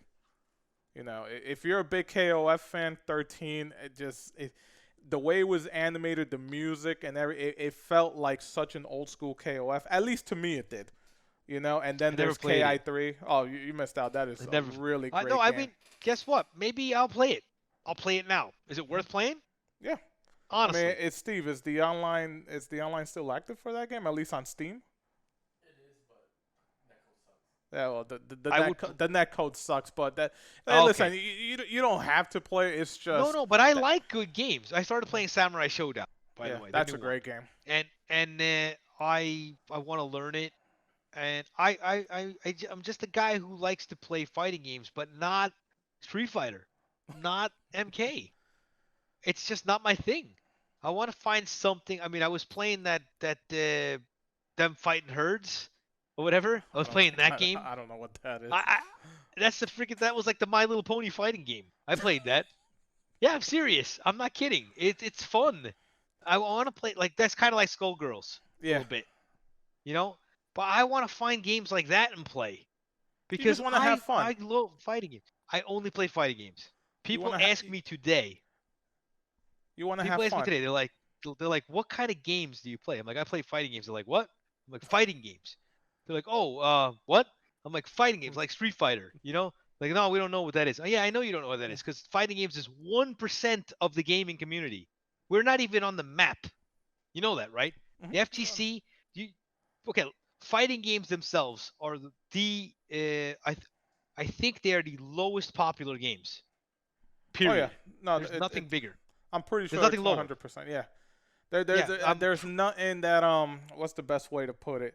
If you're a big KOF fan, 13, the way it was animated, the music, and it felt like such an old school KOF. At least to me, it did. And then there's KI3. Oh, you missed out. That is a really great game. I mean, guess what? Maybe I'll play it. I'll play it now. Is it worth playing? Yeah. Honestly. I mean, it's Steve. Is the online still active for that game? At least on Steam? Yeah, well, the netcode sucks, but listen, you don't have to play. It's just no, but I like good games. I started playing Samurai Showdown. by the way. The that's new a great game. I want to learn it, and I'm just a guy who likes to play fighting games, but not Street Fighter, not MK. It's just not my thing. I want to find something. I mean, I was playing that them fighting herds or whatever. I was playing that game. I don't know what that is. I that's the freaking that was like the My Little Pony fighting game. I played that. Yeah, I'm serious. I'm not kidding. It's fun. I want to play like that's kind of like Skullgirls a Yeah. little bit, you know. But I want to find games like that and play You because just want to have fun. I love fighting games. I only play fighting games. People wanna ask me today. You want to People have ask me fun. today. They're like, what kind of games do you play? I'm like, I play fighting games. They're like, what? I'm like, fighting games. They're like, oh, what? I'm like, fighting games, like Street Fighter. You know, like, no, we don't know what that is. Oh, yeah, I know you don't know what that is because fighting games is 1% of the gaming community. We're not even on the map. You know that, right? The FTC, okay, fighting games themselves are I think they are the lowest popular games. Period. Oh yeah, no, There's nothing bigger. I'm pretty sure There's nothing it's lower. 100%. Yeah, Yeah, there's nothing that what's the best way to put it?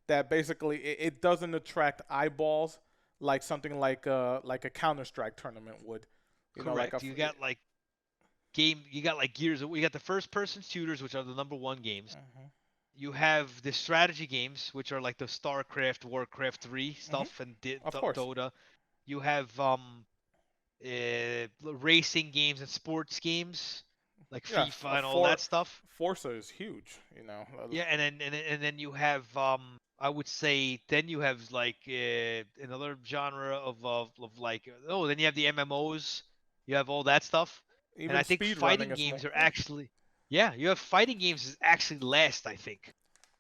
That basically it doesn't attract eyeballs like something like a Counter-Strike tournament would. You know, correct. like You got like Gears. You got the first-person shooters, which are the number one games. You have the strategy games, which are like the StarCraft, Warcraft 3 stuff, and Of course. Dota. You have racing games and sports games like Yeah, FIFA and all that stuff. Forza is huge. You know. Yeah, and then you have I would say then you have like another genre of like then you have the MMOs. You have all that stuff. Even And I think speed fighting running is games more. are actually you have fighting games is actually last, I think.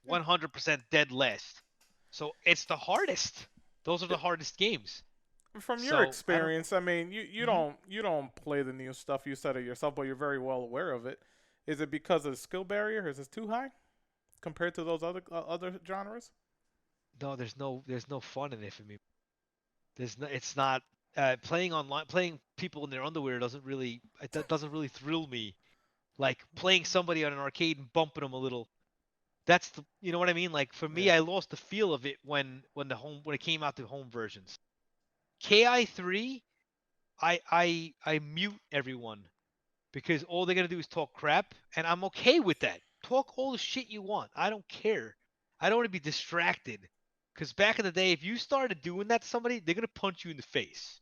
100% dead last. So it's the hardest. Those are the hardest games. From So, your I don't- experience, I mean, you Mhm. don't play the new stuff. You said it yourself, but you're very well aware of it. Is it because of the skill barrier? Is it too high compared to those other genres? No, there's no fun in it for me. It's not playing online. Playing people in their underwear doesn't really thrill me. Like playing somebody on an arcade and bumping them a little. You know what I mean? Like for me, Yeah. I lost the feel of it when it came out to home versions. KI3, I mute everyone because all they're gonna do is talk crap, and I'm okay with that. Talk all the shit you want. I don't care. I don't want to be distracted. Because back in the day, if you started doing that to somebody, they're gonna punch you in the face.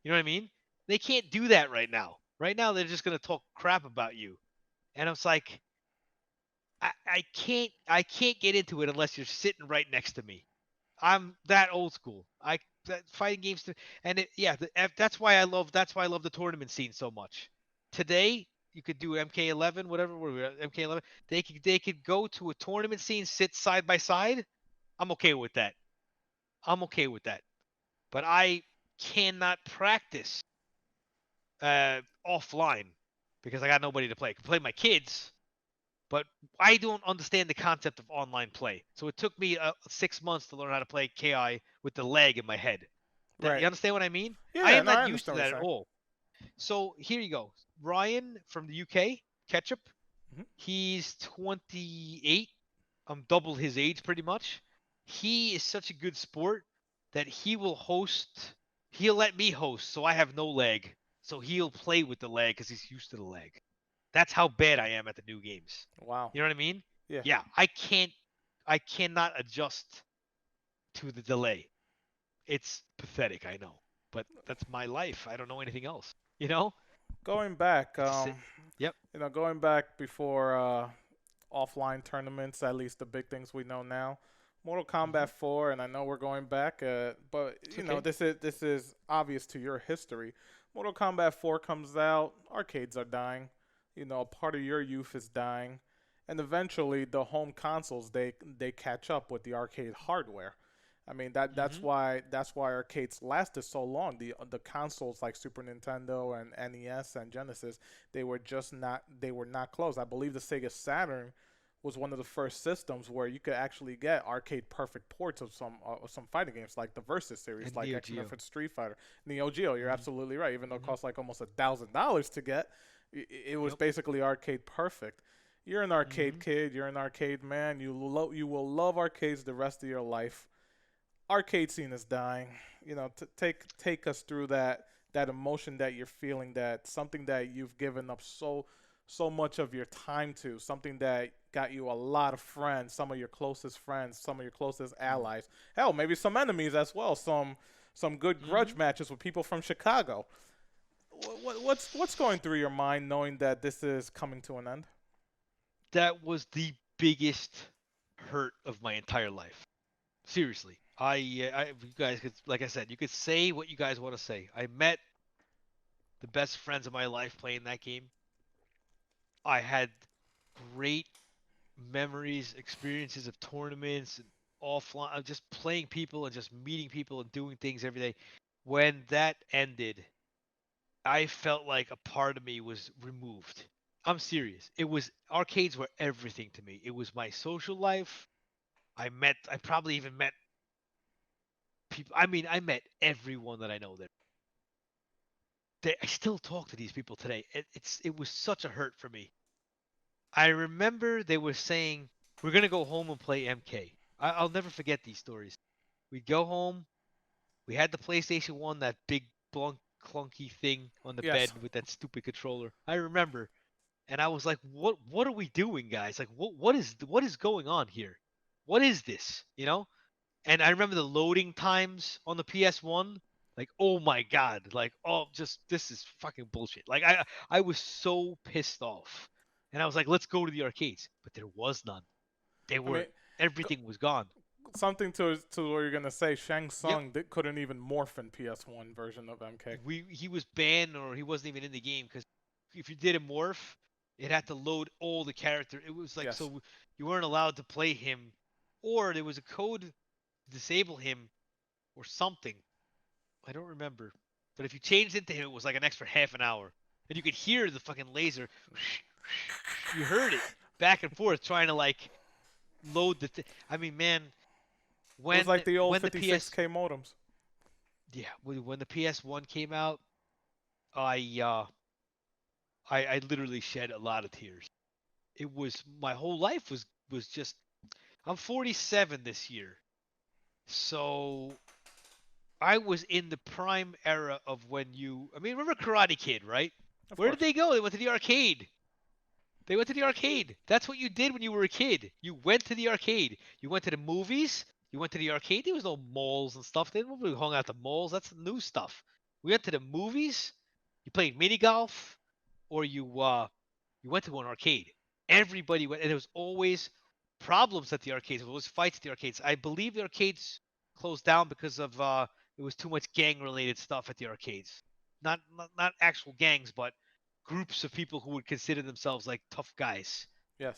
You know what I mean? They can't do that right now. Right now, they're just gonna talk crap about you. And I was like, I can't get into it unless you're sitting right next to me. I'm that old school. Fighting games, that's why I love the tournament scene so much. Today you could do MK11, whatever we're at, MK11. They could go to a tournament scene, sit side by side. I'm okay with that. I'm okay with that. But I cannot practice offline because I got nobody to play. I can play my kids, but I don't understand the concept of online play. So it took me 6 months to learn how to play KI with the lag in my head. Right. You understand what I mean? Yeah, I am no, I not used to understand what that you're at saying. all. So here you go. Ryan from the UK, Ketchup. Mhm. He's 28. I'm double his age pretty much. He is such a good sport that he will host. He'll let me host, so I have no lag. So he'll play with the lag because he's used to the lag. That's how bad I am at the new games. Wow. You know what I mean? Yeah. Yeah, I cannot adjust to the delay. It's pathetic, I know, but that's my life. I don't know anything else. You know? Going back, Yep. going back before offline tournaments, at least the big things we know now. Mortal Kombat 4, and I know we're going back, but you know okay. this is obvious to your history. Mortal Kombat 4 comes out, arcades are dying. You know, part of your youth is dying, and eventually the home consoles they catch up with the arcade hardware. I mean that's why arcades lasted so long. The consoles like Super Nintendo and NES and Genesis, they were not closed. I believe the Sega Saturn was one of the first systems where you could actually get arcade perfect ports of some fighting games like the Versus series, And like Neo X-Men Geo. for Street Fighter, Neo Geo. You're absolutely right. Even though it cost like almost $1,000 to get, it was Yep. basically arcade perfect. You're an arcade Hmm. kid. You're an arcade man. You will love arcades the rest of your life. Arcade scene is dying. Take us through that emotion that you're feeling. That something that you've given up so much of your time to. Something that got you a lot of friends. Some of your closest friends. Some of your closest allies. Hell, maybe some enemies as well. Some good grudge Hmm. matches with people from Chicago. What's going through your mind knowing that this is coming to an end? That was the biggest hurt of my entire life. Seriously. You guys could, like I said, you could say what you guys want to say. I met the best friends of my life playing that game. I had great memories, experiences of tournaments and offline, of just playing people and just meeting people and doing things every day. When that ended, I felt like a part of me was removed. I'm serious. It was arcades were everything to me. It was my social life. I probably even met people. I mean, I met everyone that I know there. I still talk to these people today. It was such a hurt for me. I remember they were saying we're gonna go home and play MK. I'll never forget these stories. We'd go home. We had the PlayStation One, that big clunky thing on the Yes. bed with that stupid controller. I remember, and I was like, "What are we doing, guys? Like, what is going on here? What is this? You know?" And I remember the loading times on the PS1. Like, oh my god! Like, oh, just this is fucking bullshit. Like, I was so pissed off, and I was like, let's go to the arcades, but there was none. They I mean, were Everything was gone. something to what you're gonna say. Shang Yep. Tsung couldn't even morph in PS1 version of MK. He was banned, or he wasn't even in the game, because if you did a morph, it had to load all the character. It was like, Yes. so you weren't allowed to play him, or there was a code to disable him or something. I don't remember. But if you changed into him, it was like an extra half an hour. And you could hear the fucking laser. You heard it back and forth trying to like load I mean, man, It was like the old when the PS 56K modems. yeah, when the PS1 came out, I I literally shed a lot of tears. It was my whole life was just I'm 47 this year. So I was in the prime era of when I mean, remember Karate Kid, right? Of Where did course. they go? They went to the arcade. They went to the arcade. That's what you did when you were a kid. You went to the arcade. You went to the movies. You went to the arcade. There was no malls and stuff. They didn't really hung out at the malls. That's the new stuff. We went to the movies. You played mini golf, or you went to an arcade. Everybody went, and there was always problems at the arcades. There was fights at the arcades. I believe the arcades closed down because of it was too much gang related stuff at the arcades. Not actual gangs, but groups of people who would consider themselves like tough guys. Yes.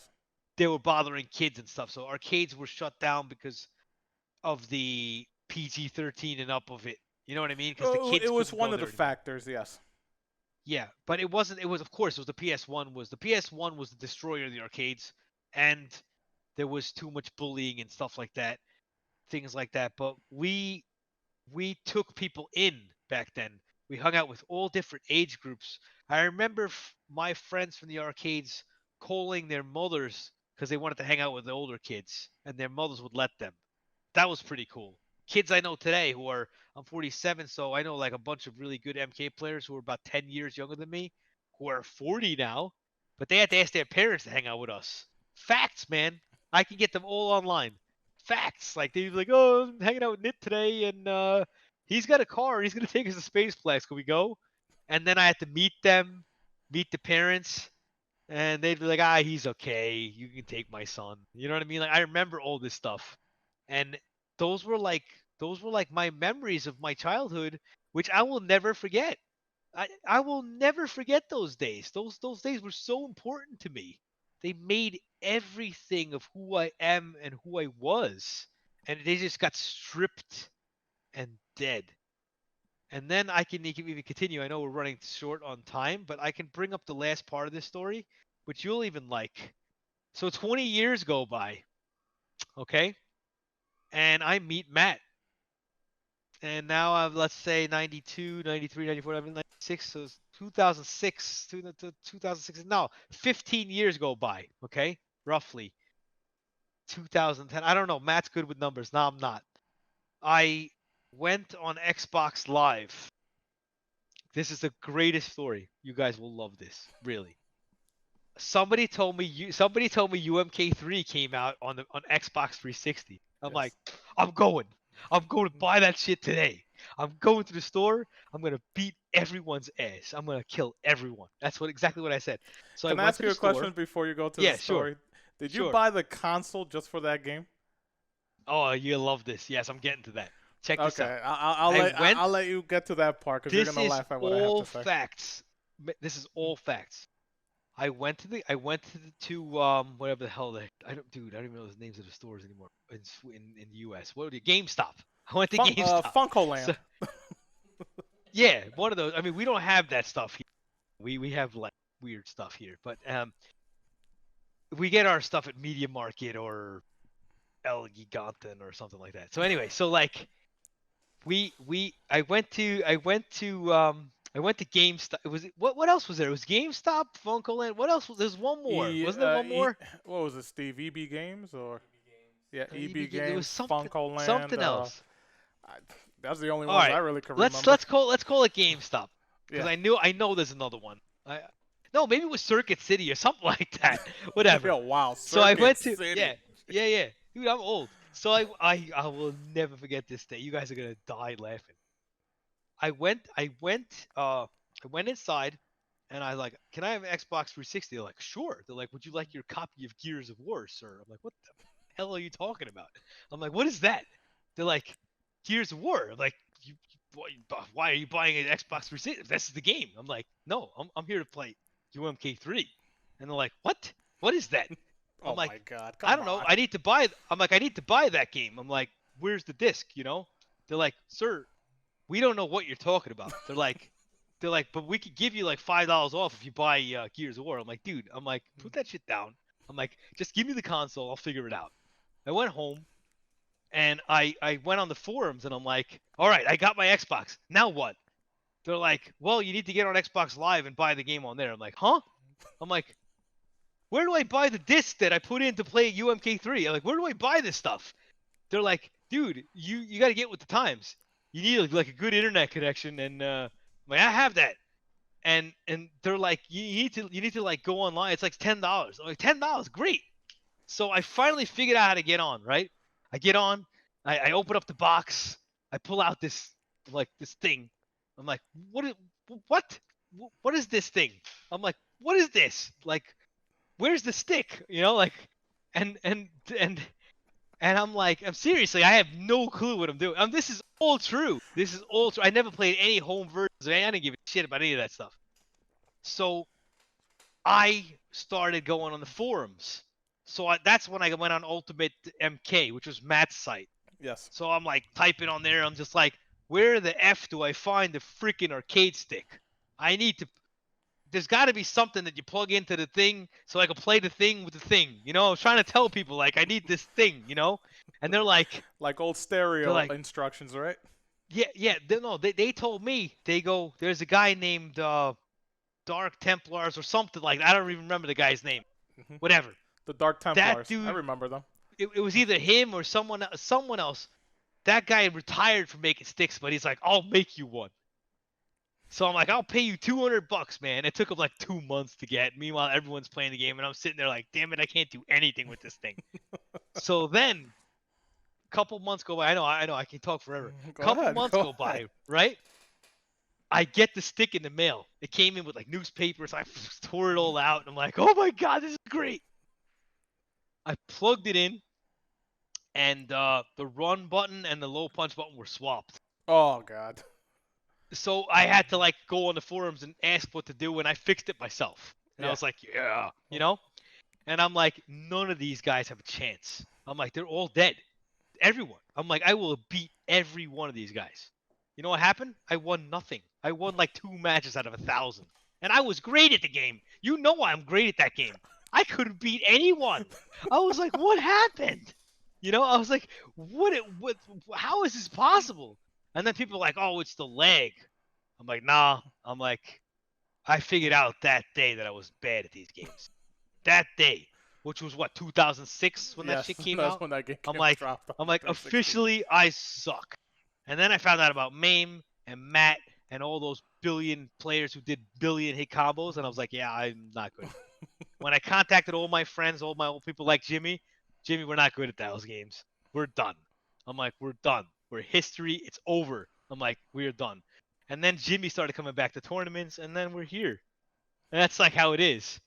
They were bothering kids and stuff. So arcades were shut down because of the PG-13 and up of it. You know what I mean? Because the Oh, it kids was couldn't one go of the there anymore. factors. Yes. Yeah, but it wasn't. It was, of course, it was the PS1 was the destroyer of the arcades, and there was too much bullying and stuff like that, things like that. But we took people in back then. We hung out with all different age groups. I remember my friends from the arcades calling their mothers because they wanted to hang out with the older kids, and their mothers would let them. That was pretty cool. Kids I know today I'm 47, so I know like a bunch of really good MK players who are about 10 years younger than me, who are 40 now, but they had to ask their parents to hang out with us. Facts, man. I can get them all online. Facts. Like they'd be like, "Oh, I'm hanging out with Nit today, and he's got a car. He's gonna take us to Spaceplex. Can we go?" And then I had to meet them, meet the parents, and they'd be like, "Ah, he's okay. You can take my son." You know what I mean? Like I remember all this stuff, and those were like those were like my memories of my childhood, which I will never forget. I will never forget those days. Those days were so important to me. They made everything of who I am and who I was, and they just got stripped and dead. And then you can even continue. I know we're running short on time, but I can bring up the last part of this story, which you'll even like. So 20 years go by, okay? And I meet Matt. And now I'm, let's say, 92, 93, 94, 96. So 2006 to 2006. No, 15 years go by. Okay, roughly 2010. I don't know. Matt's good with numbers. No, I'm not. I went on Xbox Live. This is the greatest story. You guys will love this. Really. Somebody told me UMK3 came out on Xbox 360. I'm Yes. like, I'm going. I'm going to buy that shit today. I'm going to the store. I'm gonna beat everyone's ass. I'm gonna kill everyone. That's exactly what I said. So I Can I went ask to you the a store. question before you go to the Yeah, sure, story? Did you sure. buy the console just for that game? Oh, you love this. Yes, I'm getting to that. Check this out. Okay, I'll I let went. I'll let you get to that part because you're This gonna is laugh at what I have all to say. facts. This is all facts. I went to whatever the hell I don't even know the names of the stores anymore in the US. What are the GameStop? I went to GameStop. Funko So Land. yeah, one of those. I mean, we don't have that stuff here. We have like weird stuff here, but we get our stuff at Media Market or El Gigante or something like that. So anyway, so like I went to GameStop. What else was there? It was GameStop, Funko Land. What else was there's one more? Wasn't there one more? What was it, Steve? EB Games or yeah, EB There was Games, Funko Land. something else. I, that's the only All ones I right, really can let's remember. let's call it GameStop because Yeah. I know there's another one. No, maybe it was Circuit City or something like that. Whatever. Yo, wow, So I Circuit went to City. yeah. Dude, I'm old. So I will never forget this day. You guys are gonna die laughing. I went inside and I like, can I have an Xbox 360? They're like, sure. They're like, would you like your copy of Gears of War, sir? I'm like, what the hell are you talking about? I'm like, what is that? They're like, Gears of War. I'm like, why are you buying an Xbox 360? This is the game. I'm like, no, I'm here to play UMK3. And they're like, what? What is that? I'm Oh like, my God, I come don't know. on. I need to buy. I'm like, I need to buy that game. I'm like, where's the disc? You know? They're like, sir, we don't know what you're talking about. They're like, but we could give you like $5 off if you buy Gears of War. I'm like, dude, I'm like, put that shit down. I'm like, just give me the console. I'll figure it out. I went home and I went on the forums and I'm like, all right, I got my Xbox. Now what? They're like, well, you need to get on Xbox Live and buy the game on there. I'm like, huh? I'm like, where do I buy the disc that I put in to play UMK3? I'm like, where do I buy this stuff? They're like, dude, you got to get with the times. You need like a good internet connection, and I'm like, I have that. And they're like, you need to like go online. It's like $10. I'm like, $10, great. So I finally figured out how to get on. Right? I get on. I open up the box. I pull out this thing. I'm like, what? What is this thing? I'm like, what is this? Like, where's the stick? You know, like, and I'm like, I'm seriously, I have no clue what I'm doing. This is all true. This is all true. I never played any home versions. I didn't give a shit about any of that stuff. So I started going on the forums. So that's when I went on Ultimate MK, which was Matt's site. Yes. So I'm like typing on there. I'm just like, where the F do I find the freaking arcade stick? I need to. There's got to be something that you plug into the thing so I can play the thing with the thing. You know, I was trying to tell people like I need this thing. You know, and they're like old stereo like, instructions, right? Yeah. They told me there's a guy named Dark Templars or something like that. I don't even remember the guy's name. Mm-hmm. Whatever. The Dark Templars. That dude, I remember them. It was either him or someone else. That guy retired from making sticks, but he's like, I'll make you one. So I'm like, I'll pay you $200, man. It took him like 2 months to get. Meanwhile, everyone's playing the game, and I'm sitting there like, damn it, I can't do anything with this thing. So then, a couple months go by. I know, I can talk forever. Couple months go by, right? I get the stick in the mail. It came in with like newspapers. I tore it all out, and I'm like, oh my god, this is great. I plugged it in, and the run button and the low punch button were swapped. Oh god. So I had to like go on the forums and ask what to do, and I fixed it myself. And I was like, yeah, you know? And I'm like, none of these guys have a chance. I'm like, they're all dead. Everyone. I'm like, I will beat every one of these guys. You know what happened? I won nothing. I won like 2 matches out of 1,000. And I was great at the game. You know I'm great at that game. I couldn't beat anyone. I was like, what happened? You know, I was like, how is this possible? And then people are like, oh, it's the lag. I'm like, nah. I'm like, I figured out that day that I was bad at these games. That day, which was what, 2006 when that Yes, shit came that's out. when that game I'm like, dropped on I'm the like, 360. officially, I suck. And then I found out about Mame and Matt and all those billion players who did billion hit combos, and I was like, yeah, I'm not good. When I contacted all my friends, all my old people like Jimmy, we're not good at those games. We're done. I'm like, we're done. We're history. It's over. I'm like, we're done. And then Jimmy started coming back to tournaments, and then we're here. And that's like how it is.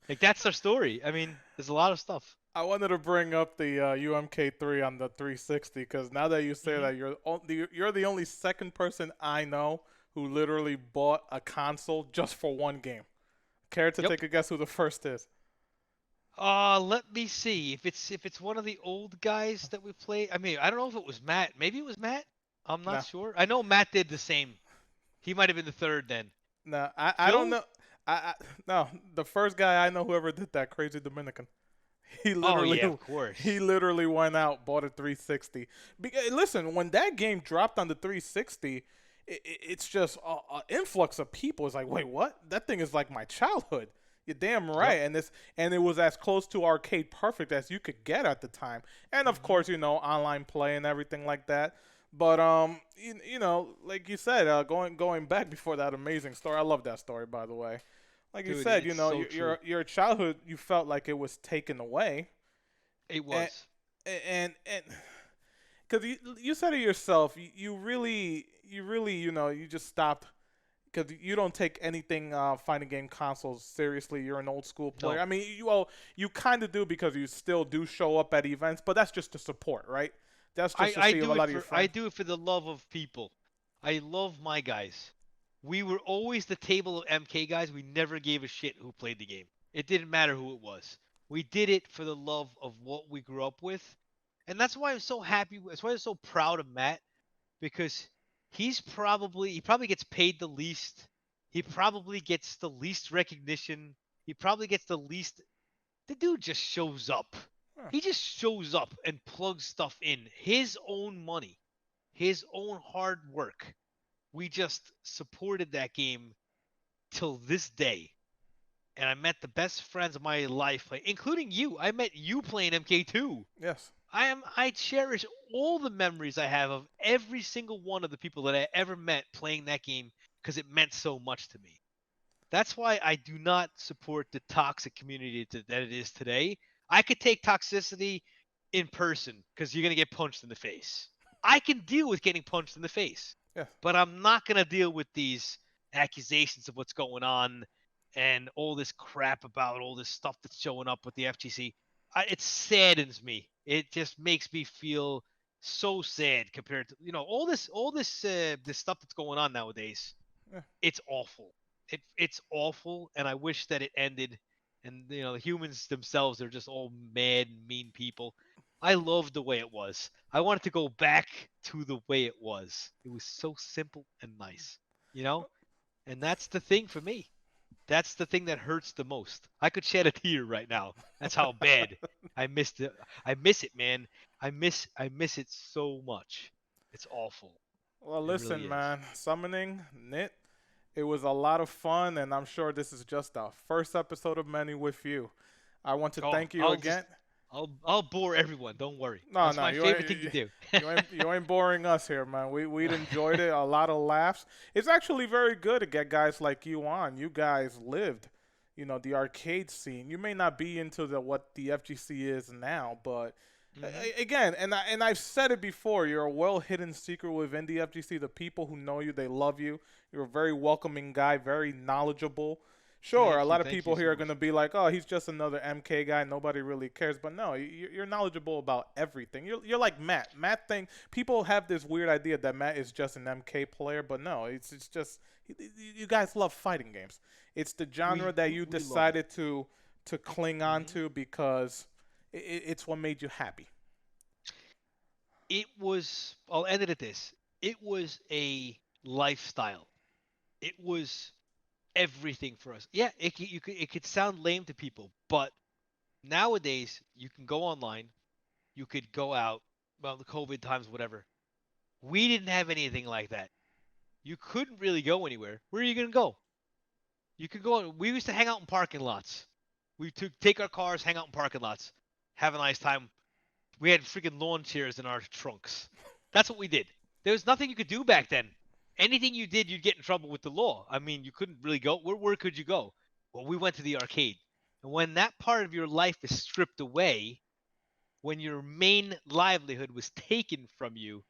Like that's our story. I mean, there's a lot of stuff. I wanted to bring up the UMK3 on the 360 because now that you say Hmm. that, you're the only second person I know who literally bought a console just for one game. Care to Yep. take a guess who the first is? Let me see if it's one of the old guys that we played. I mean, I don't know if it was Matt. Maybe it was Matt. I'm not No, sure. I know Matt did the same. He might have been the third then. no, I don't Phil? know. No, the first guy I know who ever did that, crazy Dominican. He Oh literally, yeah, of he course. literally went out, bought a 360. Listen, when that game dropped on the 360, it's just an influx of people. It's like, wait, what? That thing is like my childhood. You're damn Yep. right, and it was as close to arcade perfect as you could get at the time. And of Hmm. course, online play and everything like that. But like you said, going back before that amazing story. I love that story, by the way. Like you Dude, said, it's so true. your childhood, you felt like it was taken away, It and was. and because you said it yourself, you really you just stopped because you don't take anything fighting game consoles seriously. You're an old school player. No. I mean, you kind of do because you still do show up at events, but that's just to support, right? That's just I to I see a do it lot of your for I friends. do it for the love of people. I love my guys. We were always the table of MK guys. We never gave a shit who played the game. It didn't matter who it was. We did it for the love of what we grew up with. And that's why I'm so happy. That's why I'm so proud of Matt because he probably gets paid the least. He probably gets the least recognition. He probably gets the least. The dude just shows up. Huh. He just shows up and plugs stuff in his own money, his own hard work. We just supported that game till this day. And I met the best friends of my life, including you. I met you playing MK2. Yes. I cherish all the memories I have of every single one of the people that I ever met playing that game because it meant so much to me. That's why I do not support the toxic community that it is today. I could take toxicity in person because you're going to get punched in the face. I can deal with getting punched in the face, Yes. but I'm not going to deal with these accusations of what's going on and all this crap about all this stuff that's showing up with the FGC. It saddens me. It just makes me feel so sad compared to this stuff that's going on nowadays. Yeah. It's awful. It's awful, and I wish that it ended. And the humans themselves are just all mad, mean people. I loved the way it was. I wanted to go back to the way it was. It was so simple and nice, you know. And that's the thing for me. That's the thing that hurts the most. I could shed a tear right now. That's how bad I missed it. I miss it, man. I miss it so much. It's awful. Well, It really listen, is. man. Summoning Nit. It was a lot of fun, and I'm sure this is just the first episode of many with you. I want to Oh, thank you again. I'll bore everyone. Don't worry. No, That's no, my favorite thing to do. you ain't boring us here, man. We'd enjoyed it. A lot of laughs. It's actually very good to get guys like you on. You guys lived, the arcade scene. You may not be into what the FGC is now, but Hmm. again, and I've said it before. You're a well hidden secret within the FGC. The people who know you, they love you. You're a very welcoming guy, very knowledgeable. Sure, a lot of Thank you people so here are going much. to be like, "Oh, he's just another MK guy. Nobody really cares." But no, you're knowledgeable about everything. You're like Matt. Matt think people have this weird idea that Matt is just an MK player, but no, it's just you guys love fighting games. It's the genre that you We love it. decided to cling on Hmm. to because it's what made you happy. It was. I'll end it at this. It was a lifestyle. It was everything for us. Yeah, it could sound lame to people, but nowadays you can go online, you could go out. Well, the COVID times, whatever. We didn't have anything like that. You couldn't really go anywhere. Where are you gonna go? You could go. We used to hang out in parking lots. We took take our cars, hang out in parking lots, have a nice time. We had freaking lawn chairs in our trunks. That's what we did. There was nothing you could do back then. Anything you did, you'd get in trouble with the law. I mean, you couldn't really go. Where could you go? Well, we went to the arcade. And when that part of your life is stripped away, when your main livelihood was taken from you,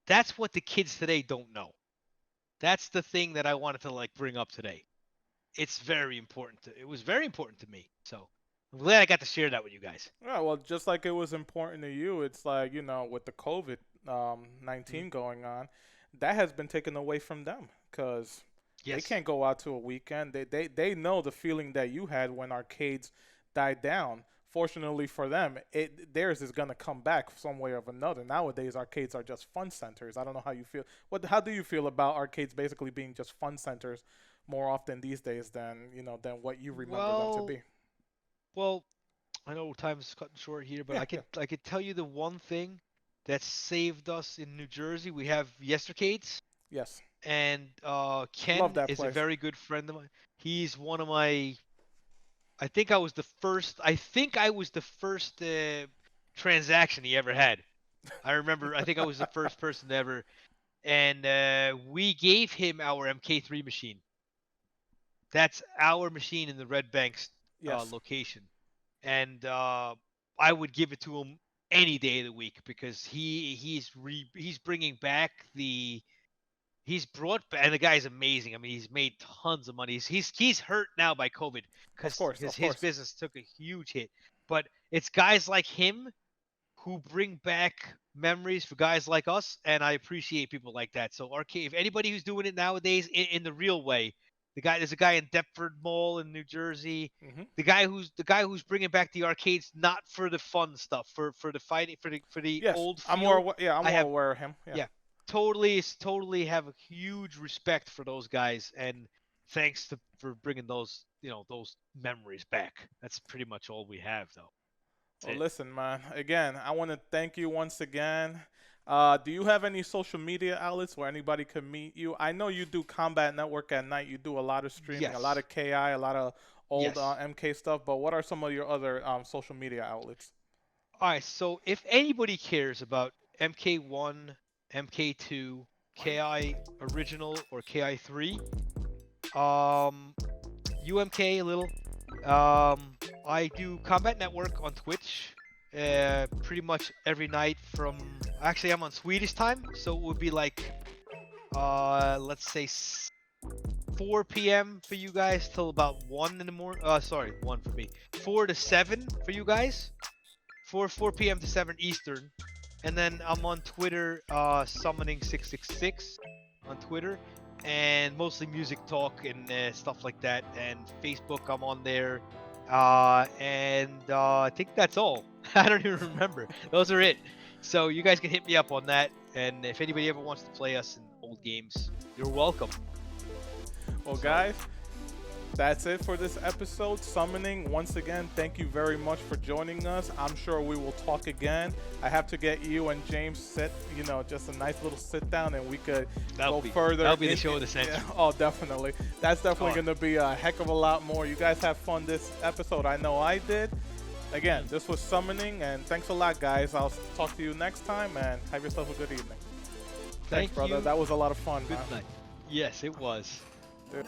that's what the kids today don't know. That's the thing that I wanted to like bring up today. It's very important. It was very important to me. So I'm glad I got to share that with you guys. Yeah, well, just like it was important to you, it's like, with the COVID 19 going on, that has been taken away from them because they Yes. can't go out to a weekend. They know the feeling that you had when arcades died down. Fortunately for them, theirs is gonna come back some way or another. Nowadays, arcades are just fun centers. I don't know how you feel. How do you feel about arcades basically being just fun centers more often these days than what you remember them to be? Well, I know time is cutting short here, but Yeah, I could tell you the one thing that saved us in New Jersey. We have Yestercades, yes, and love Ken that is a place. very good friend of mine. He's one of my. I think I was the first. I think I was the first transaction he ever had. I remember. I think I was the first person ever, and we gave him our MK3 machine. That's our machine in the Red Banks Yes, location, and I would give it to him any day of the week because he's bringing back the he's brought back and the guy's amazing. I mean, he's made tons of money. He's hurt now by COVID of because course, of his course. business took a huge hit. But it's guys like him who bring back memories for guys like us, and I appreciate people like that. So arcade, if anybody who's doing it nowadays in the real way, there's a guy in Deptford Mall in New Jersey. Hmm. The guy who's bringing back the arcades not for the fun stuff, for the fighting, for the Yes, old I'm more. feel. Yeah, I'm I more have aware of him. Yeah. yeah, totally have a huge respect for those guys, and thanks for bringing those memories back. That's pretty much all we have though. Well, That's it. listen, man. Again, I want to thank you once again. Do you have any social media outlets where anybody can meet you? I know you do Combat Network at night. You do a lot of streaming, a lot Yes. of KI, a lot of old Yes. MK stuff. But what are some of your other social media outlets? All right, so if anybody cares about MK1, MK2, KI original, or KI3, um, UMK a little, I do Combat Network on Twitch, pretty much every night from. Actually, I'm on Swedish time, so it would be like, let's say 4 p.m. for you guys till about 1 in the morning. Sorry, 1 for me. 4 to 7 for you guys. 4 p.m. to 7 Eastern. And then I'm on Twitter, summoning666 on Twitter, and mostly music talk and stuff like that. And Facebook, I'm on there. I think that's all. I don't even remember. Those are it. So you guys can hit me up on that. And if anybody ever wants to play us in old games, you're welcome. Well, guys, that's it for this episode. Summoning, once again, thank you very much for joining us. I'm sure we will talk again. I have to get you and James set, just a nice little sit down, and we could go further. That'll be the show of the century. Oh, definitely. That's definitely going to be a heck of a lot more. You guys have fun this episode. I know I did. Again, this was Summoning, and thanks a lot, guys. I'll talk to you next time, and have yourself a good evening. Thanks, Thank brother. you. That was a lot of fun, Good man. night. Yes, it was. Dude.